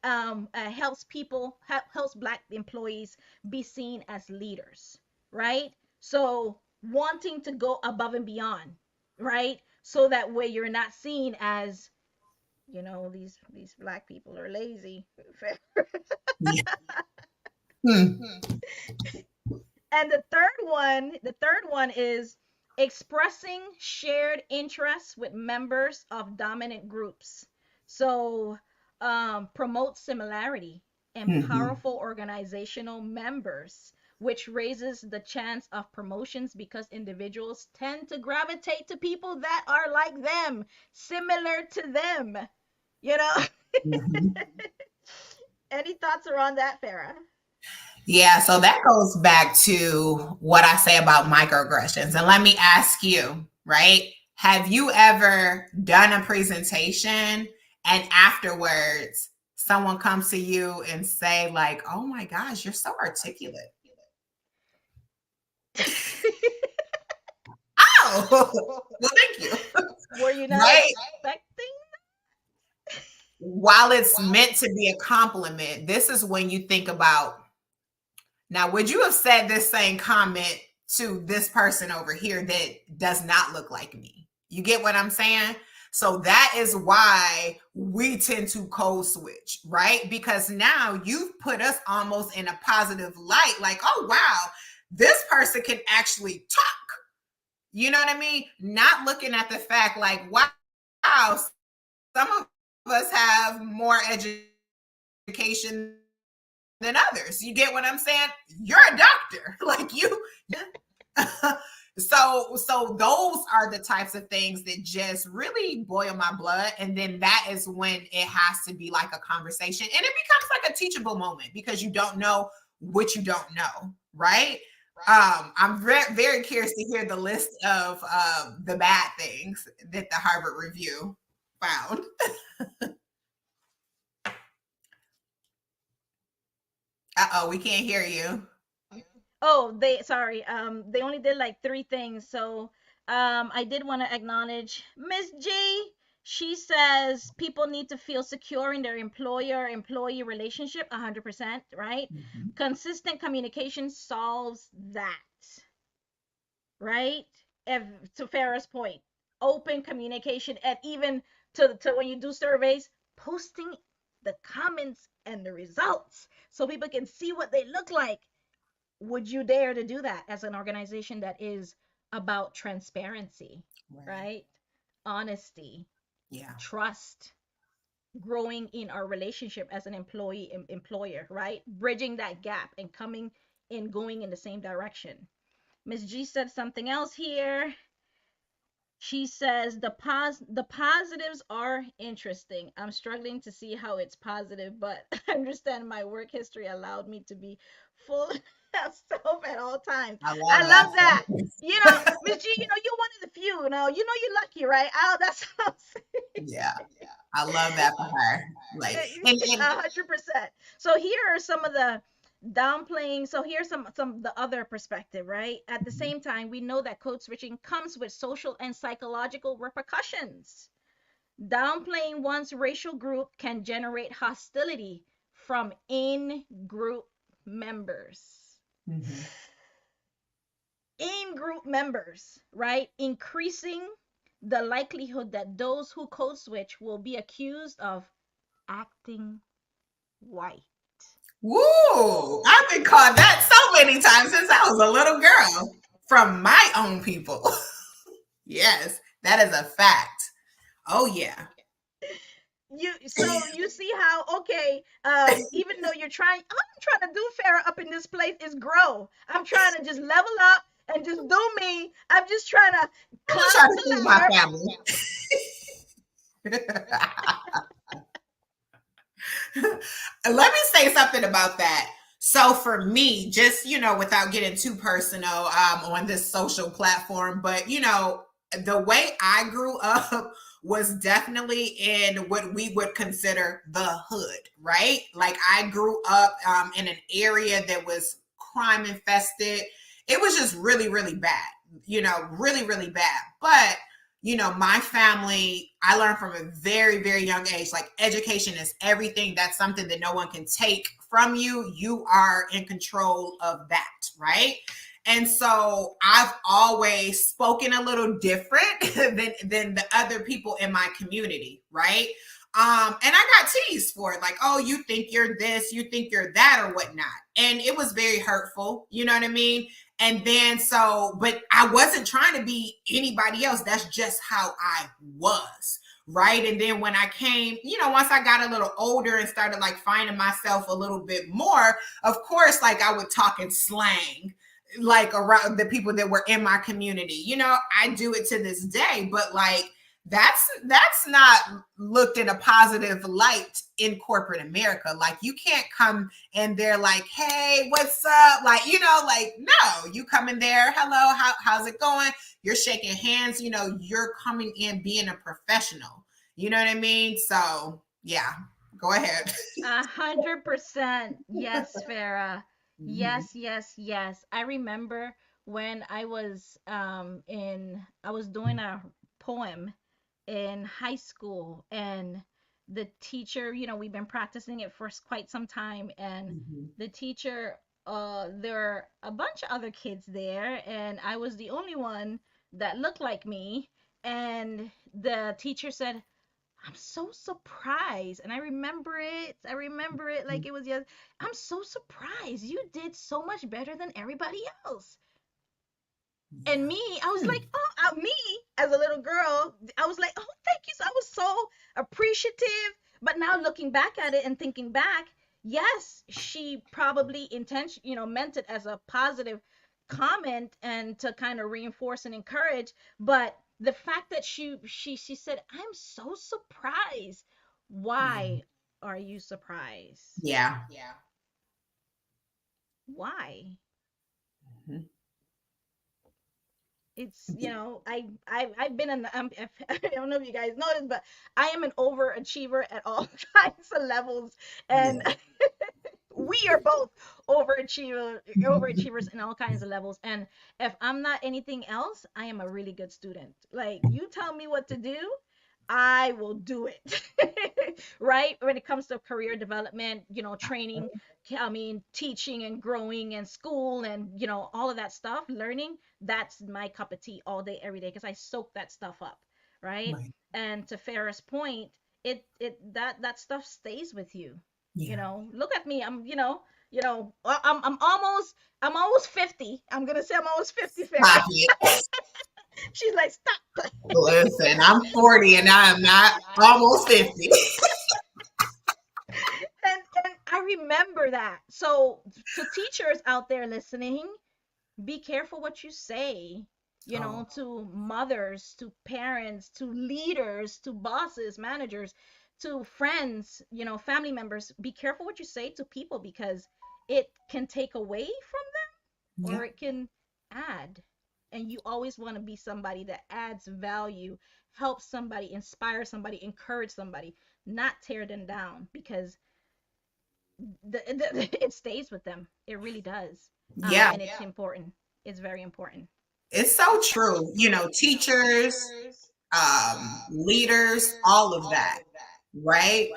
helps Black employees be seen as leaders, right? So wanting to go above and beyond, right? So that way you're not seen as, these Black people are lazy.
Yeah. Hmm.
And the third one is expressing shared interests with members of dominant groups. So, promote similarity and
Hmm.
powerful organizational members, which raises the chance of promotions because individuals tend to gravitate to people that are like them, similar to them. You know?
Hmm.
Any thoughts around that, Farah?
Yeah, so that goes back to what I say about microaggressions. And let me ask you, right? Have you ever done a presentation and afterwards someone comes to you and say like, "Oh my gosh, you're so articulate." Oh, well, thank you.
Were you not
Right?
expecting?
While it's meant to be a compliment, this is when you think about, now, would you have said this same comment to this person over here that does not look like me? You get what I'm saying? So that is why we tend to code switch, right? Because now you've put us almost in a positive light, like, oh, wow, this person can actually talk. You know what I mean? Not looking at the fact, like, wow, some of us have more education than others. You get what I'm saying? You're a doctor. Like you so those are the types of things that just really boil my blood. And then that is when it has to be like a conversation and it becomes like a teachable moment because you don't know what you don't know, right? I'm very curious to hear the list of the bad things that the Harvard Review found. Uh-oh, we can't hear you.
Oh, they only did like three things. So I did want to acknowledge Miss G. She says people need to feel secure in their employer-employee relationship, 100%, right?
Mhm.
Consistent communication solves that, right? If, to Farah's point, open communication, and even to when you do surveys, posting the comments and the results so people can see what they look like. Would you dare to do that as an organization that is about transparency,
Right.
right? Honesty,
Yeah.
trust, growing in our relationship as an employee employer, right? Bridging that gap and coming in going in the same direction. Miss G said something else here. She says the positives are interesting. I'm struggling to see how it's positive, but I understand my work history allowed me to be full of self at all times.
I
I
love
love that.
that.
Miss G, you're one of the few. You're lucky, right? Oh, that's what I'm saying.
Yeah. I love that for her. Like, and
100%. So here are some of the downplaying. So here's some the other perspective, right? At the same time, we know that code switching comes with social and psychological repercussions. Downplaying one's racial group can generate hostility from in-group members.
mhm.
In-group members, right? Increasing the likelihood that those who code switch will be accused of acting white.
Woo! I've been called that so many times since I was a little girl from my own people. Yes, that is a fact. Oh yeah.
You see how, okay, even though all I'm trying to do, Farrah, up in this place is grow. I'm trying to just level up and just do me. I'm just trying to
I'm
climb
just
up
trying to feed
the
my
ladder.
family. Let me say something about that. So for me, just without getting too personal on this social platform, but the way I grew up was definitely in what we would consider the hood, right? Like I grew up in an area that was crime infested. It was just really, really bad, really, really bad. But my family, I learned from a very, very young age, like education is everything. That's something that no one can take from you. You are in control of that, right? And so I've always spoken a little different than the other people in my community, right? And I got teased for it, like, oh, you think you're this, you think you're that, or whatnot. And it was very hurtful, you know what I mean? And then but I wasn't trying to be anybody else. That's just how I was. Right. And then when I came, once I got a little older and started like finding myself a little bit more, of course, like I would talk in slang, like around the people that were in my community. I do it to this day, but like that's not looked in a positive light in corporate America. Like you can't come and they're like, hey, what's up? Like, like, no, you come in there, hello, how's it going? You're shaking hands, you're coming in being a professional. You know what I mean? So yeah, go ahead.
100%. Yes, Farah.
Mhm,
Yes, yes, yes. I remember when I was doing a poem in high school, and the teacher, we've been practicing it for quite some time, and
mhm,
the teacher, there were a bunch of other kids there, and I was the only one that looked like me, and the teacher said, I'm so surprised. And I remember it. I remember it like it was yes. I'm so surprised. You did so much better than everybody else. And
yeah.
me, I was like, oh, me as a little girl, I was like, oh, thank you. So I was so appreciative. But now looking back at it and thinking back, yes, she probably meant it as a positive comment and to kind of reinforce and encourage, but the fact that she said, "I'm so surprised."
Yeah.
Why are you surprised?
Yeah.
Why?
Mhm.
It's, I've been in the, I don't know if you guys noticed, but I am an overachiever at all kinds of levels, and
Yeah.
we are both overachievers in all kinds of levels. And if I'm not anything else, I am a really good student. Like, you tell me what to do, I will do it. Right? When it comes to career development, training, I mean, teaching and growing and school and, all of that stuff, learning, that's my cup of tea all day, every day, because I soak that stuff up. Right?
Right.
And to Farrah's point, that stuff stays with you.
Yeah.
Look at me. I'm almost 50. I'm gonna say I'm almost 50, Farrah.
Stop it.
She's like, stop.
Listen, I'm 40 and I am not almost 50.
And I remember that. So, to teachers out there listening, be careful what you say,
Oh,
to mothers, to parents, to leaders, to bosses, managers, to friends, family members. Be careful what you say to people, because it can take away from them,
yeah.
or it can add. And you always want to be somebody that adds value, helps somebody, inspire somebody, encourage somebody, not tear them down, because it stays with them. It really does.
Yeah.
And it's important. It's very important.
It's so true. Teachers, leaders, all of that, right?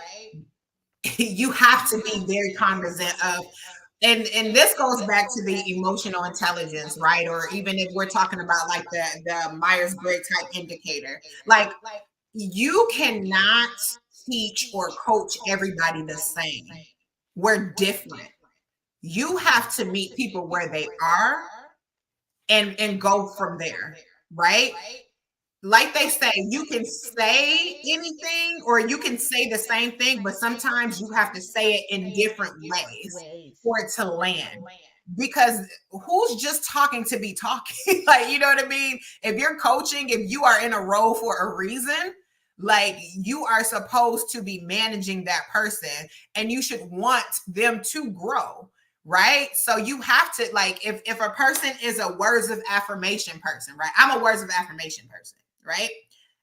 You have to be very cognizant of, and this goes back to the emotional intelligence, right? Or even if we're talking about like the Myers-Briggs type indicator, like you cannot teach or coach everybody the same. We're different. You have to meet people where they are and go from there, right? Like they say, you can say anything or you can say the same thing, but sometimes you have to say it in different ways
Ways.
for it to land. Because who's just talking to be talking? Like, you know what I mean? If you're coaching, if you are in a role for a reason, like you are supposed to be managing that person and you should want them to grow, right? So you have to, like, if a person is a words of affirmation person, right? I'm a words of affirmation person, right?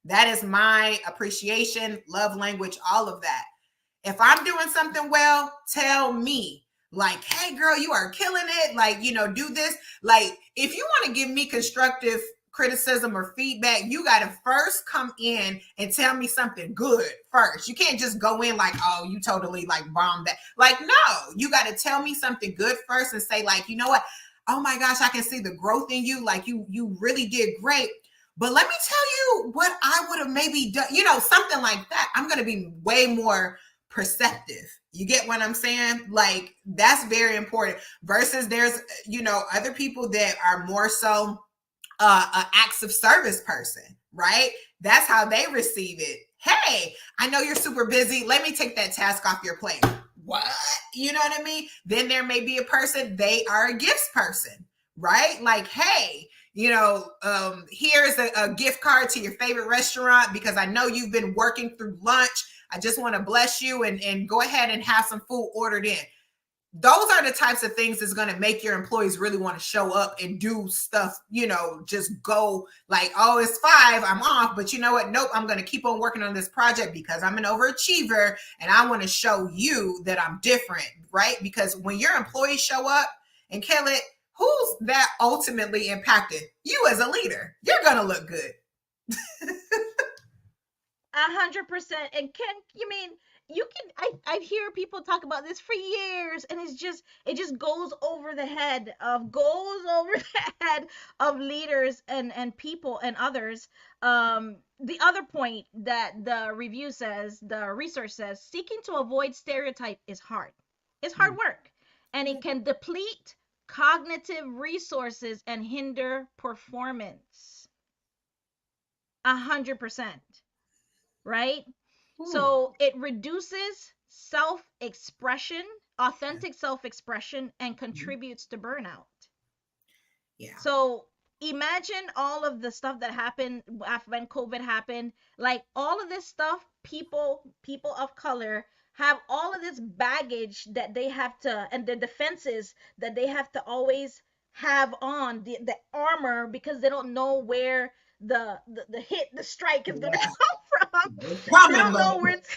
That is my appreciation, love language, all of that. If I'm doing something well, tell me. Like, hey, girl, you are killing it. Like, do this. Like, if you want to give me constructive criticism or feedback, you got to first come in and tell me something good first. You can't just go in like, oh, you totally like bombed that. Like, no, you got to tell me something good first and say, like, you know what? Oh my gosh, I can see the growth in you. Like, you really did great. But let me tell you what I would have maybe done, something like that. I'm going to be way more perceptive. You get what I'm saying? Like, that's very important. Versus there's, other people that are more so an acts of service person, right? That's how they receive it. Hey, I know you're super busy. Let me take that task off your plate. What? You know what I mean? Then there may be a person, they are a gifts person, right? Like, hey, here's a gift card to your favorite restaurant because I know you've been working through lunch. I just want to bless you and go ahead and have some food ordered in. Those are the types of things that's going to make your employees really want to show up and do stuff, just go like, oh, it's 5, I'm off. But you know what? Nope, I'm going to keep on working on this project because I'm an overachiever and I want to show you that I'm different, right? Because when your employees show up and kill it, who's that ultimately impacted? You as a leader. You're going to look good.
100%. And Ken, you mean, you can, I hear people talk about this for years, and it just goes over the head of leaders and people and others. The other point that the research says, seeking to avoid stereotype is hard. It's hard work, and it can deplete cognitive resources and hinder performance. 100%. Right?
Ooh.
So it reduces self expression authentic self-expression and contributes to burnout.
Yeah.
So imagine all of the stuff that happened when COVID happened. Like all of this stuff, people of color have all of this baggage that they have to, and the defenses that they have to always have on the armor, because they don't know where the hit, the strike is gonna
Yeah.
come from.
It's
They
coming,
don't
but
know where it's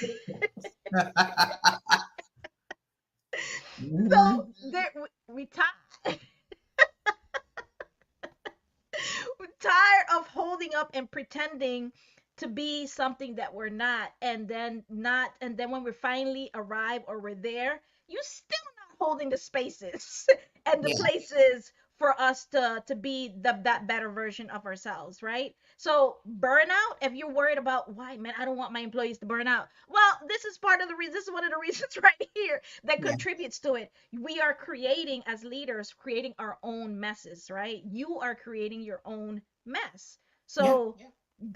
Mhm.
so we tie we're tired of holding up and pretending to be something that we're not, and then not, and then when we finally arrive or we're there, you're still not holding the spaces and the
Yeah.
places for us to be that better version of ourselves, right? So burnout, if you're worried about, why, man, I don't want my employees to burn out, well, this is part of the reason, this is one of the reasons right here that
Yeah.
contributes to it. We are creating, as leaders, creating our own messes, right? You are creating your own mess.
Yeah.
So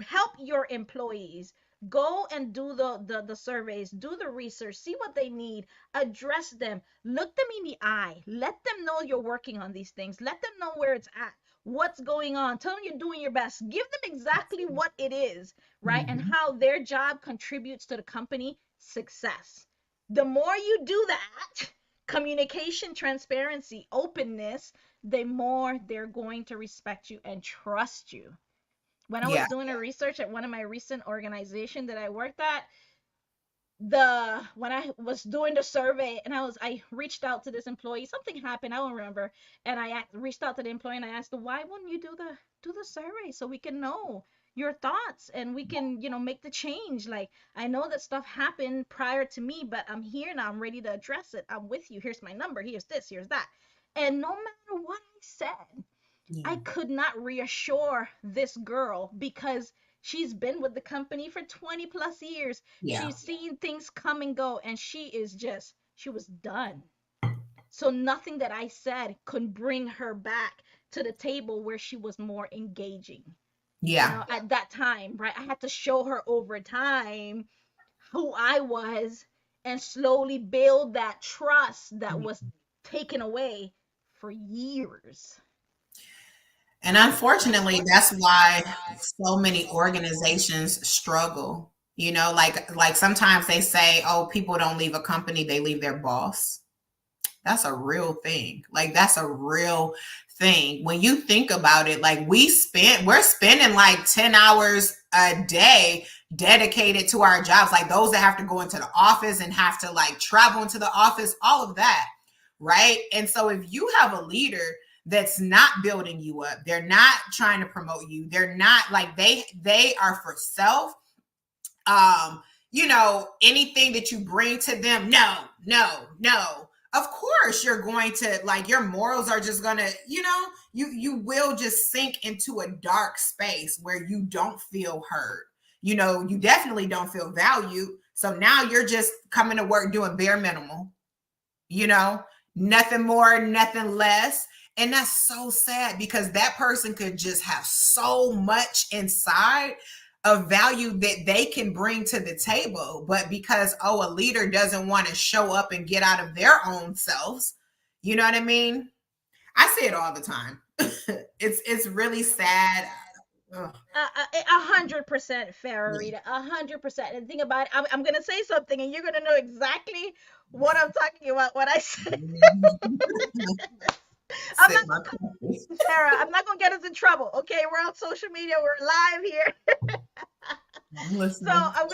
help your employees, go and do the surveys, do the research, see what they need, address them, look them in the eye, let them know you're working on these things, let them know where it's at, what's going on, tell them you're doing your best, give them exactly what it is, right, and
Mhm.
how their job contributes to the company success. The more you do that, communication, transparency, openness, the more they're going to respect you and trust you. When I
Yeah.
was doing a research at one of my recent organizations that I worked at, the when I was doing the survey, and I reached out to this employee, something happened, I don't remember, and reached out to the employee and I asked her, why wouldn't you do the survey so we can know your thoughts and we can, make the change. Like, I know that stuff happened prior to me, but I'm here now, I'm ready to address it, I'm with you, here's my number, here's this, here's that. And no matter what I said,
Yeah.
I could not reassure this girl, because she's been with the company for 20 plus years.
Yeah.
She's seen things come and go, and she was done. So nothing that I said could bring her back to the table where she was more engaging.
Yeah.
At that time, right? I had to show her over time who I was and slowly build that trust that was taken away for years.
And unfortunately, that's why so many organizations struggle. Like sometimes they say, "Oh, people don't leave a company, they leave their boss." That's a real thing. Like that's a real thing. When you think about it, like we're spending like 10 hours a day dedicated to our jobs. Like those that have to go into the office and have to like travel into the office, all of that. Right. And so if you have a leader that's not building you up, they're not trying to promote you, they're not like they are for self, anything that you bring to them, no, no, no. Of course, you're going to like your morals are just gonna, you will just sink into a dark space where you don't feel heard. You definitely don't feel valued. So now you're just coming to work doing bare minimal, you know, nothing more, nothing less. And that's so sad because that person could just have so much inside of value that they can bring to the table. But because, a leader doesn't want to show up and get out of their own selves, you know what I mean? I say it all the time. It's really sad. Ugh.
100% fair,
Yeah.
Rita. 100%. And think about it, I'm gonna say something, and you're gonna know exactly what I'm talking about when I say. I'm
Sip
not
my
gonna,
coffee.
Sarah. I'm not gonna get us in trouble. Okay, we're on social media. We're live here.
I'm
So
listening.
I'm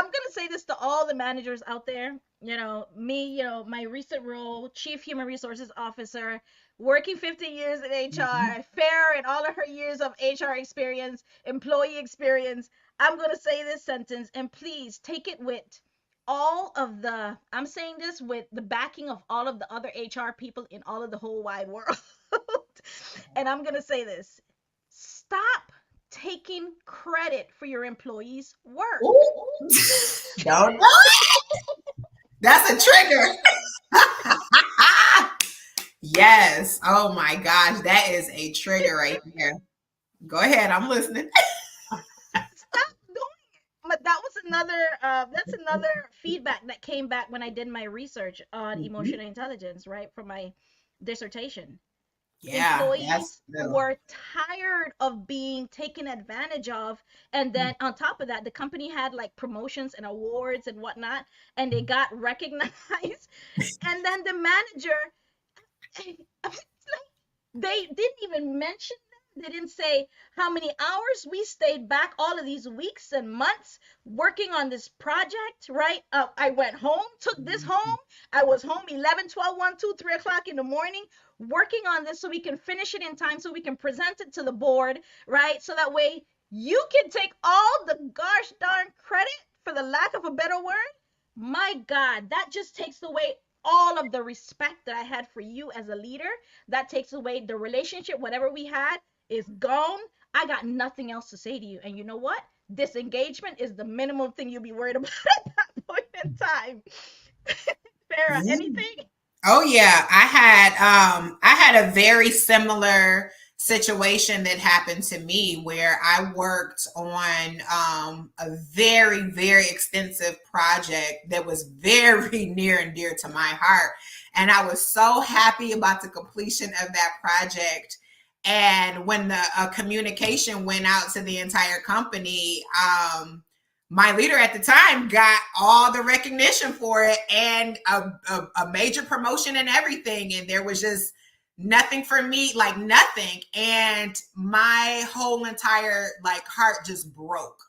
gonna say this to all the managers out there. Me, my recent role, Chief Human Resources Officer, working 15 years in
Mhm.
HR, Fair and all of her years of HR experience, employee experience. I'm gonna say this sentence, and please take it with I'm saying this with the backing of all of the other HR people in all of the whole wide world. And I'm gonna say this: stop taking credit for your employees' work.
Ooh. Don't do it. That's a trigger. Yes. Oh my gosh. That is a trigger right there. Go ahead. I'm listening.
Stop doing it. But that was that's another feedback that came back when I did my research on
Mhm.
emotional intelligence, right, for my dissertation.
Yeah, that's
Employees
real.
were tired of being taken advantage of, and then on top of that, the company had like promotions and awards and whatnot, and they got recognized. And then the manager, they didn't even mention them. They didn't say how many hours we stayed back all of these weeks and months working on this project, right? I went home, took this home. I was home 11, 12, 1, 2, 3 o'clock in the morning working on this so we can finish it in time so we can present it to the board, right? So that way you can take all the gosh darn credit, for the lack of a better word. My God, that just takes away all of the respect that I had for you as a leader. That takes away the relationship. Whatever we had is gone. I got nothing else to say to you. And you know what? Disengagement is the minimum thing you'll be worried about at that point in time. Farah,
Yeah.
anything?
Oh yeah, I had a very similar situation that happened to me where I worked on a very extensive project that was very near and dear to my heart, and I was so happy about the completion of that project. And when the communication went out to the entire company, my leader at the time got all the recognition for it and a major promotion and everything. And there was just nothing for me, like nothing. And my whole entire like heart just broke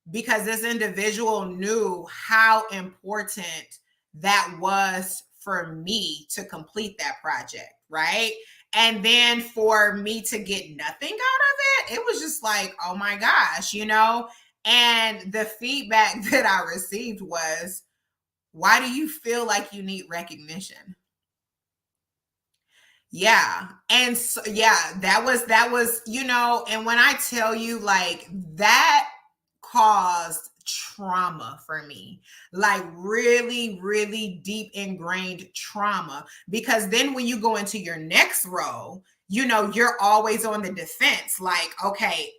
because this individual knew how important that was for me to complete that project, right? And then for me to get nothing out of it, it was just like, oh my gosh, you know? And the feedback that I received was, why do you feel like you need recognition? Yeah. And so, yeah, that was, you know, and when I tell you like that caused trauma for me, like really deep ingrained trauma, because then when you go into your next role, you know, you're always on the defense, like, okay,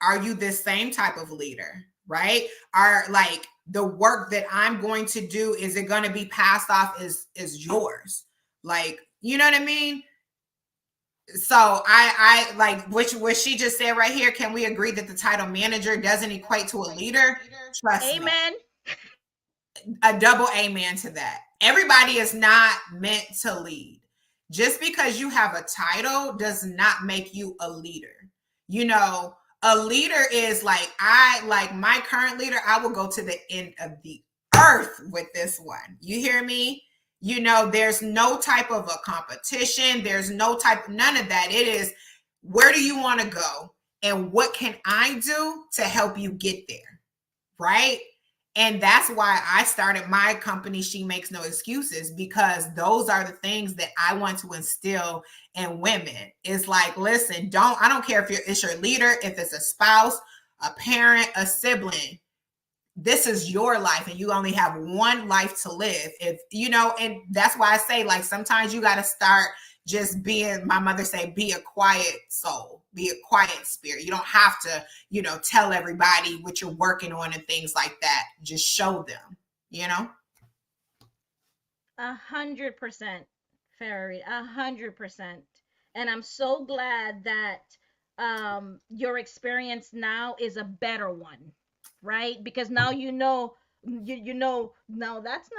are you this same type of leader? Right? Are like the work that I'm going to do, is it going to be passed off as yours? Like, you know what I mean? So I like which what she just said right here. Can we agree that the title manager doesn't equate to a leader? Trust me,
Amen.
a double amen to that. Everybody is not meant to lead. Just because you have a title does not make you a leader. You know, a leader is like, I like my current leader, I will go to the end of the earth with this one. You hear me? You know, there's no type of a competition, there's no type, none of that. It is, where do you want to go? And what can I do to help you get there? Right? And that's why I started my company, She Makes No Excuses, because those are the things that I want to instill in women. It's like, listen, I don't care if it's your leader, if it's a spouse, a parent, a sibling. This is your life and you only have one life to live. If you know, and that's why I say, like, sometimes you got to start just being, my mother say, be a quiet soul, be a quiet spirit. You don't have to, you know, tell everybody what you're working on and things like that. Just show them, you know.
100%, Farah. 100%. And I'm so glad that your experience now is a better one, right? Because now you know, no, that's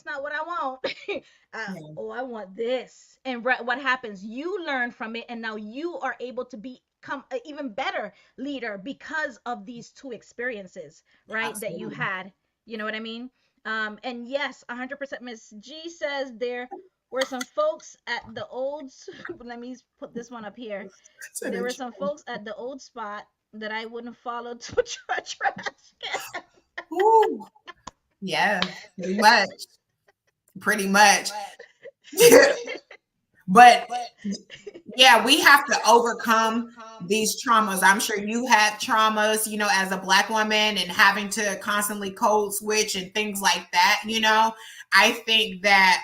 not what I want.
Yeah,
Oh, I want this. And what happens? You learn from it, and now you are able to become an even better leader because of these two experiences, right? That you
absolutely.
had. You know what I mean? And yes, 100%. Miss G says there were some folks at the old. Let me put this one up here.
To
There
the
were some folks at the old spot that I wouldn't follow to a trash can.
Ooh, yeah, pretty much. Pretty much. But yeah, we have to overcome these traumas. I'm sure you had traumas, you know, as a Black woman and having to constantly code switch and things like that, you know. I think that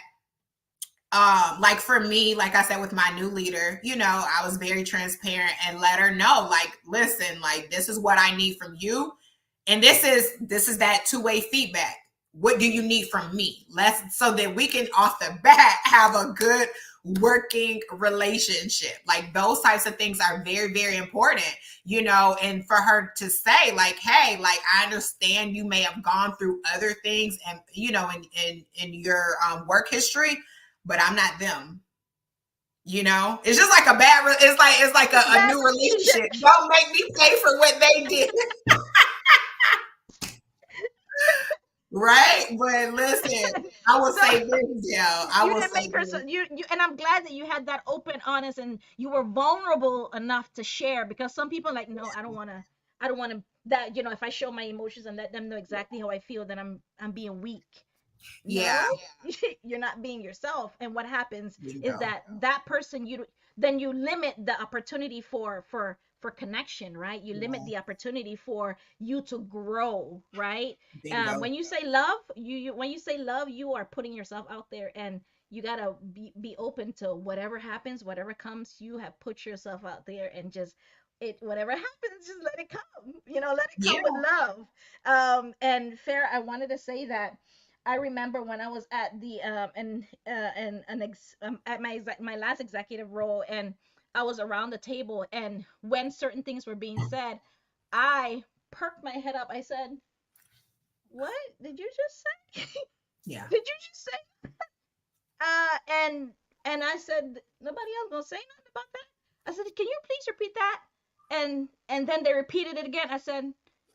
like for me, like I said, with my new leader, you know, I was very transparent and let her know, like, listen, like, this is what I need from you And this is that two-way feedback. What do you need from me? Let's, so that we can off the bat have a good working relationship. Like those types of things are very, very important, and for her to say like, hey, like, I understand you may have gone through other things and, in your work history, but I'm not them. It's just like it's like
It's
a
bad
new
decision.
relationship. Don't make me pay for what they did. Right? But listen, I will
So
say this, Dale. I
you
will
didn't
say
make her
this.
and I'm glad that you had that open, honest, and you were vulnerable enough to share, because some people are like, no, I don't want to that, if I show my emotions and let them know exactly how I feel, then I'm being weak.
Yeah.
No, you're not being yourself. And what happens is
Bingo.
that person, you limit the opportunity for connection, right? You limit
Yeah.
the opportunity for you to grow, right?
Bingo.
When you say love, when you say love, you are putting yourself out there, and you gotta be open to whatever happens, whatever comes. You have put yourself out there, and just whatever happens, just let it come. Let it come with
Yeah.
love. And Fair, I wanted to say that I remember when I was at the at my last executive role, and I was around the table, and when certain things were being said, I perked my head up. I said, "What did you just say?
Yeah.
Did you just say?" Uh, and and I said, "Nobody else gonna say nothing about that." I said, "Can you please repeat that?" And then they repeated it again. I said,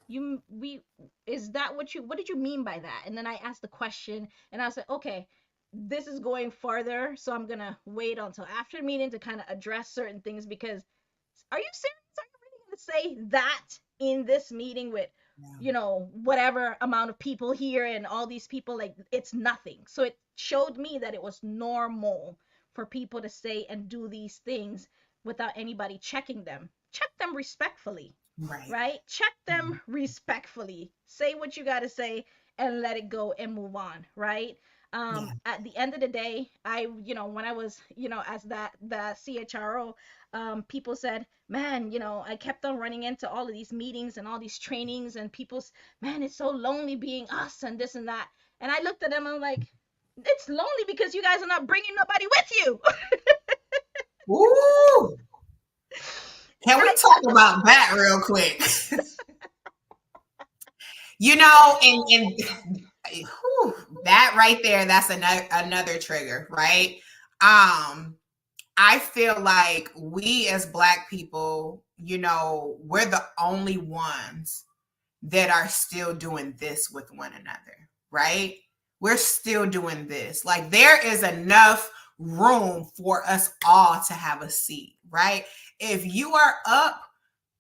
"You we is that what did you mean by that?" And then I asked the question, and I said, "Okay, this is going farther, so I'm gonna wait until after the meeting to kind of address certain things, because are you serious? Are you really going to say that in this meeting with,
Yeah.
whatever amount of people here and all these people? Like, it's nothing." So it showed me that it was normal for people to say and do these things without anybody checking them. Check them respectfully,
Right.
right? Check them respectfully. Say what you got to say and let it go and move on, right?
Yeah.
At the end of the day, when I was, as the CHRO, people said, man, I kept on running into all of these meetings and all these trainings, and people's, man, it's so lonely being us and this and that. And I looked at them and I'm like, it's lonely because you guys are not bringing nobody with you.
Ooh. Can we
I,
talk about that real quick? And whew, that right there, that's another trigger, right? I feel like we as Black people, we're the only ones that are still doing this with one another, right? We're still doing this. Like, there is enough room for us all to have a seat, right? If you are up,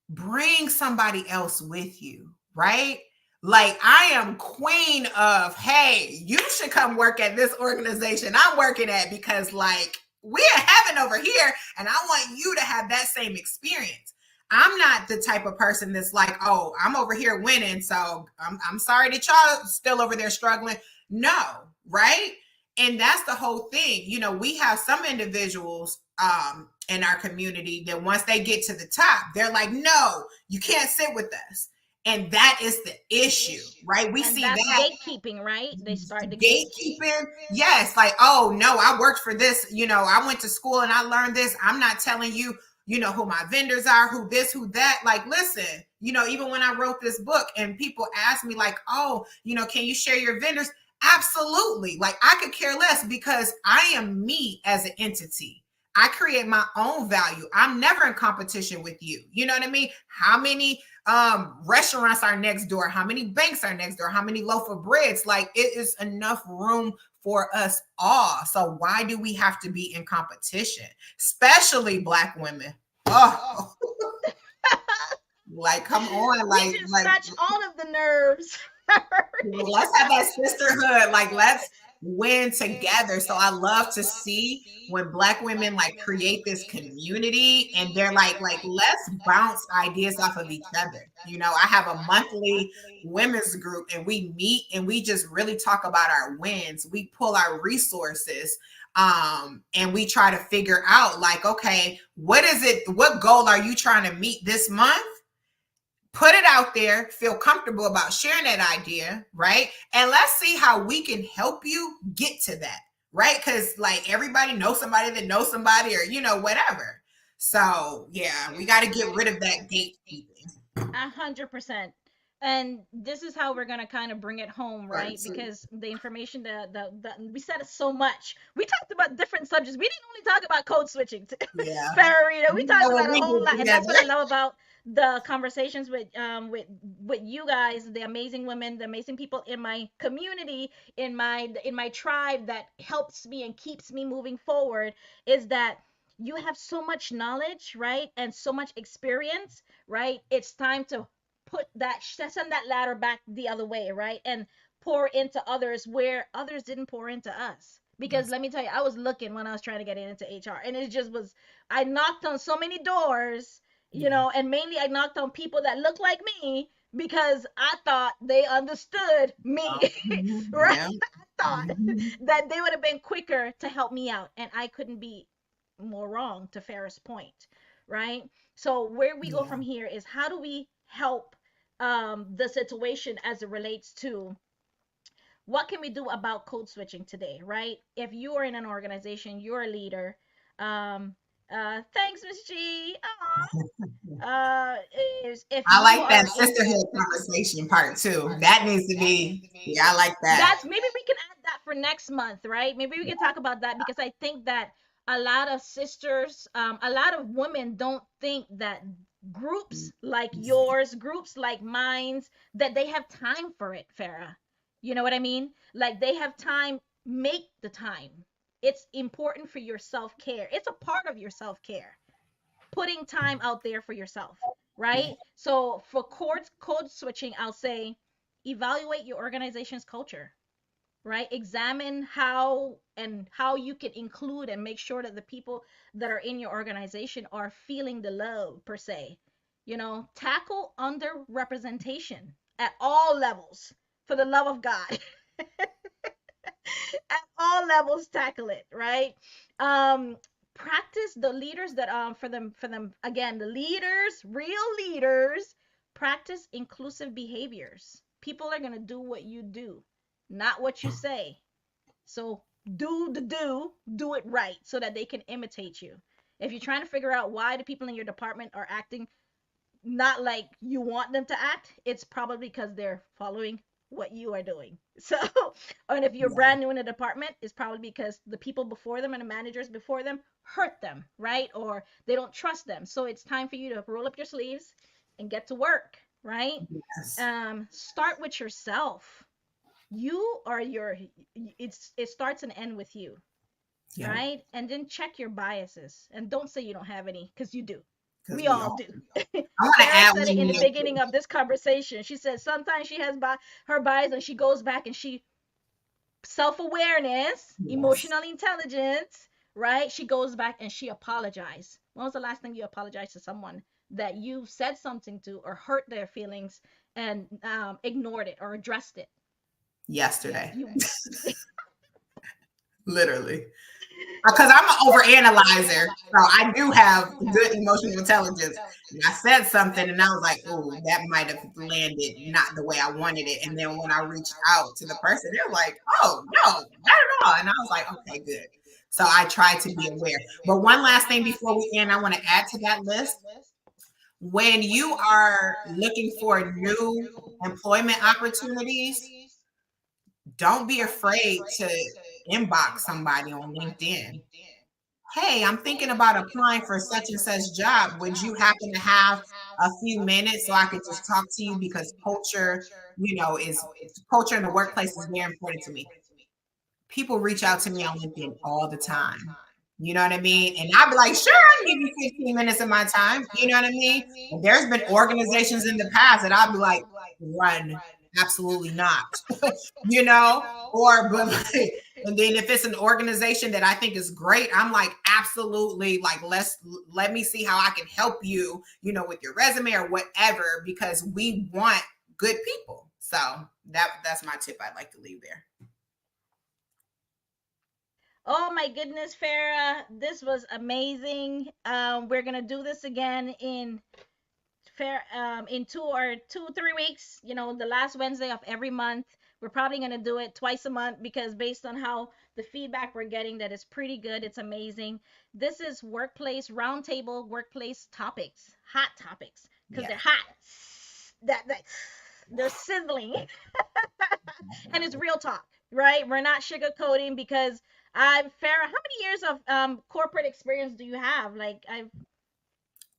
bring somebody else with you, right? Like, I am queen of, hey, you should come work at this organization I'm working at, because like, we're heaven over here, and I want you to have that same experience. I'm not the type of person that's like, oh, I'm over here winning, so I'm sorry that y'all still over there struggling. No, right? And that's the whole thing. We have some individuals in our community that once they get to the top, they're like, no, you can't sit with us. And that is the issue, right? We
and
see
that's
that
gatekeeping, right? They start the gatekeep.
gatekeeping. Yes, like, oh no, I worked for this, I went to school and I learned this. I'm not telling you, who my vendors are, who this, who that. Like, listen, even when I wrote this book and people ask me like, oh, can you share your vendors? Absolutely. Like, I could care less, because I am me as an entity. I create my own value. I'm never in competition with you. You know what I mean? How many restaurants are next door? How many banks are next door? How many loaf of breads? Like, it is enough room for us all. So why do we have to be in competition? Especially Black women. Oh, like, come on,
We just
like
touch all of the nerves.
let's have that sisterhood. Like, let's win together. So I love to see when Black women like create this community, and they're like, let's bounce ideas off of each other. I have a monthly women's group, and we meet and we just really talk about our wins. We pull our resources, and we try to figure out like, okay, what goal are you trying to meet this month? put it out there, feel comfortable about sharing that idea, right? And let's see how we can help you get to that, right? Because like everybody knows somebody that knows somebody, or whatever. So yeah, we got to get rid of that gatekeeping
100%. And this is how we're gonna kind of bring it home,
part
right?
too.
Because the information that we said it so much. We talked about different subjects. We didn't only talk about code switching,
Yeah,
Farrarino. We
you
talked
know what
about a
we
whole
did
lot, and that's
together.
what I love about the conversations with you guys, the amazing women, the amazing people in my community, in my tribe that helps me and keeps me moving forward. Is that you have so much knowledge, right, and so much experience, right? It's time to send that ladder back the other way, right? And pour into others where others didn't pour into us. Because let me tell you, I was looking when I was trying to get into HR, and it just was, I knocked on so many doors,
Yeah.
and mainly I knocked on people that looked like me because I thought they understood me, right?
Yeah.
I thought
Mhm.
that they would have been quicker to help me out, and I couldn't be more wrong, to Farrah's point, right? So where we go
Yeah.
from here is how do we help the situation as it relates to what can we do about code switching today, right? If you are in an organization, you're a leader. Um, Thanks, Miss G. If
I
you
like
are
that
in,
sisterhood conversation part too. That needs to be, yeah, I like that.
that's, maybe we can add that for next month, right? Maybe we can talk about that because I think that a lot of sisters, a lot of women don't think that groups like yours, groups like mine's, that they have time for it, Farah. You know what I mean? Like they have time, make the time. It's important for your self care. It's a part of your self care, putting time out there for yourself,
Yeah.
right? So for code switching, I'll say evaluate your organization's culture, right? Examine how you can include and make sure that the people that are in your organization are feeling the love per se. Tackle underrepresentation at all levels, for the love of God. At all levels, tackle it, right? um Practice the leaders that for them again, the leaders, real leaders, practice inclusive behaviors. People are going to do what you do, not what you say. So do it right so that they can imitate you. If you're trying to figure out why the people in your department are acting not like you want them to act, it's probably because they're following what you are doing. So, and if you're
Yeah.
brand new in a department, it's probably because the people before them and the managers before them hurt them, right? Or they don't trust them. So it's time for you to roll up your sleeves and get to work, right?
Yes.
Start with yourself. You are your, it starts and ends with you,
Yeah.
right? And then check your biases and don't say you don't have any, because you do.
Because
We
we
all
all.
do.
I want to
Farah
add
said it
one
in the
more.
beginning of this conversation. She said sometimes she has her bias and she goes back and she, self awareness,
Yes.
emotional intelligence, right? She goes back and she apologizes. When was the last time you apologized to someone that you said something to or hurt their feelings and ignored it or addressed it?
Yesterday.
You
Literally. Because I'm an overanalyzer. So I do have good emotional intelligence. And I said something and I was like, oh, that might have landed not the way I wanted it. And then when I reached out to the person, they're like, oh, no, not at all. And I was like, okay, good. So I try to be aware. But one last thing before we end, I want to add to that list. When you are looking for new employment opportunities, don't be afraid to inbox somebody on LinkedIn. Hey, I'm thinking about applying for such and such job. Would you happen to have a few minutes so I could just talk to you? Because culture, is culture in the workplace is very important to me. People reach out to me on LinkedIn all the time. You know what I mean? And I'd be like, sure, I can give you 15 minutes of my time. You know what I mean? And there's been organizations in the past that I'd be like, run. Absolutely not. you know, or but like, and then if it's an organization that I think is great, I'm like, absolutely, like let me see how I can help you, with your resume or whatever, because we want good people. So that's my tip I'd like to leave there.
Oh my goodness, Farah, this was amazing. We're gonna do this again in fair in 2 or 3 weeks, the last Wednesday of every month. We're probably going to do it twice a month because based on how the feedback we're getting, that is pretty good. It's amazing. This is workplace roundtable workplace topics, hot topics, because
Yes,
they're hot. That they're sizzling. And it's
definitely.
real talk, right? We're not sugarcoating because I'm Farah. How many years of corporate experience do you have? Like I've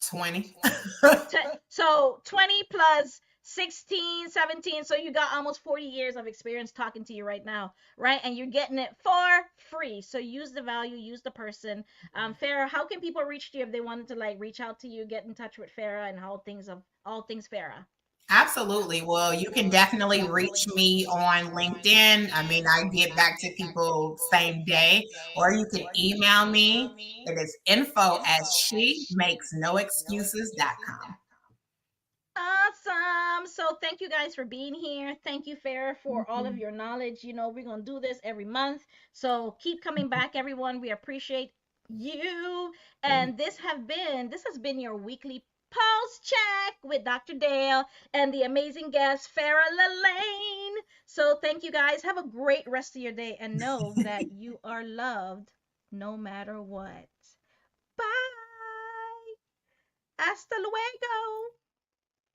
20.
so 20 plus 16, 17. So you got almost 40 years of experience talking to you right now, right? And you're getting it for free. So use the value, use the person. Farah, how can people reach you if they wanted to like reach out to you, get in touch with Farah and all things Farah?
Absolutely. Well, you can definitely reach me on LinkedIn. I mean, I get back to people same day, or you can email me. It is info at she makes no excuses.com.
Awesome. So thank you guys for being here. Thank you, Farah, for
Thank
all of
you.
your knowledge. We're gonna do this every month. So keep coming back, everyone. We appreciate you. And this has been your weekly pulse check with Dr. Dale and the amazing guest Farah Lalaine. So thank you guys. Have a great rest of your day and know that you are loved no matter what. Bye. Hasta luego.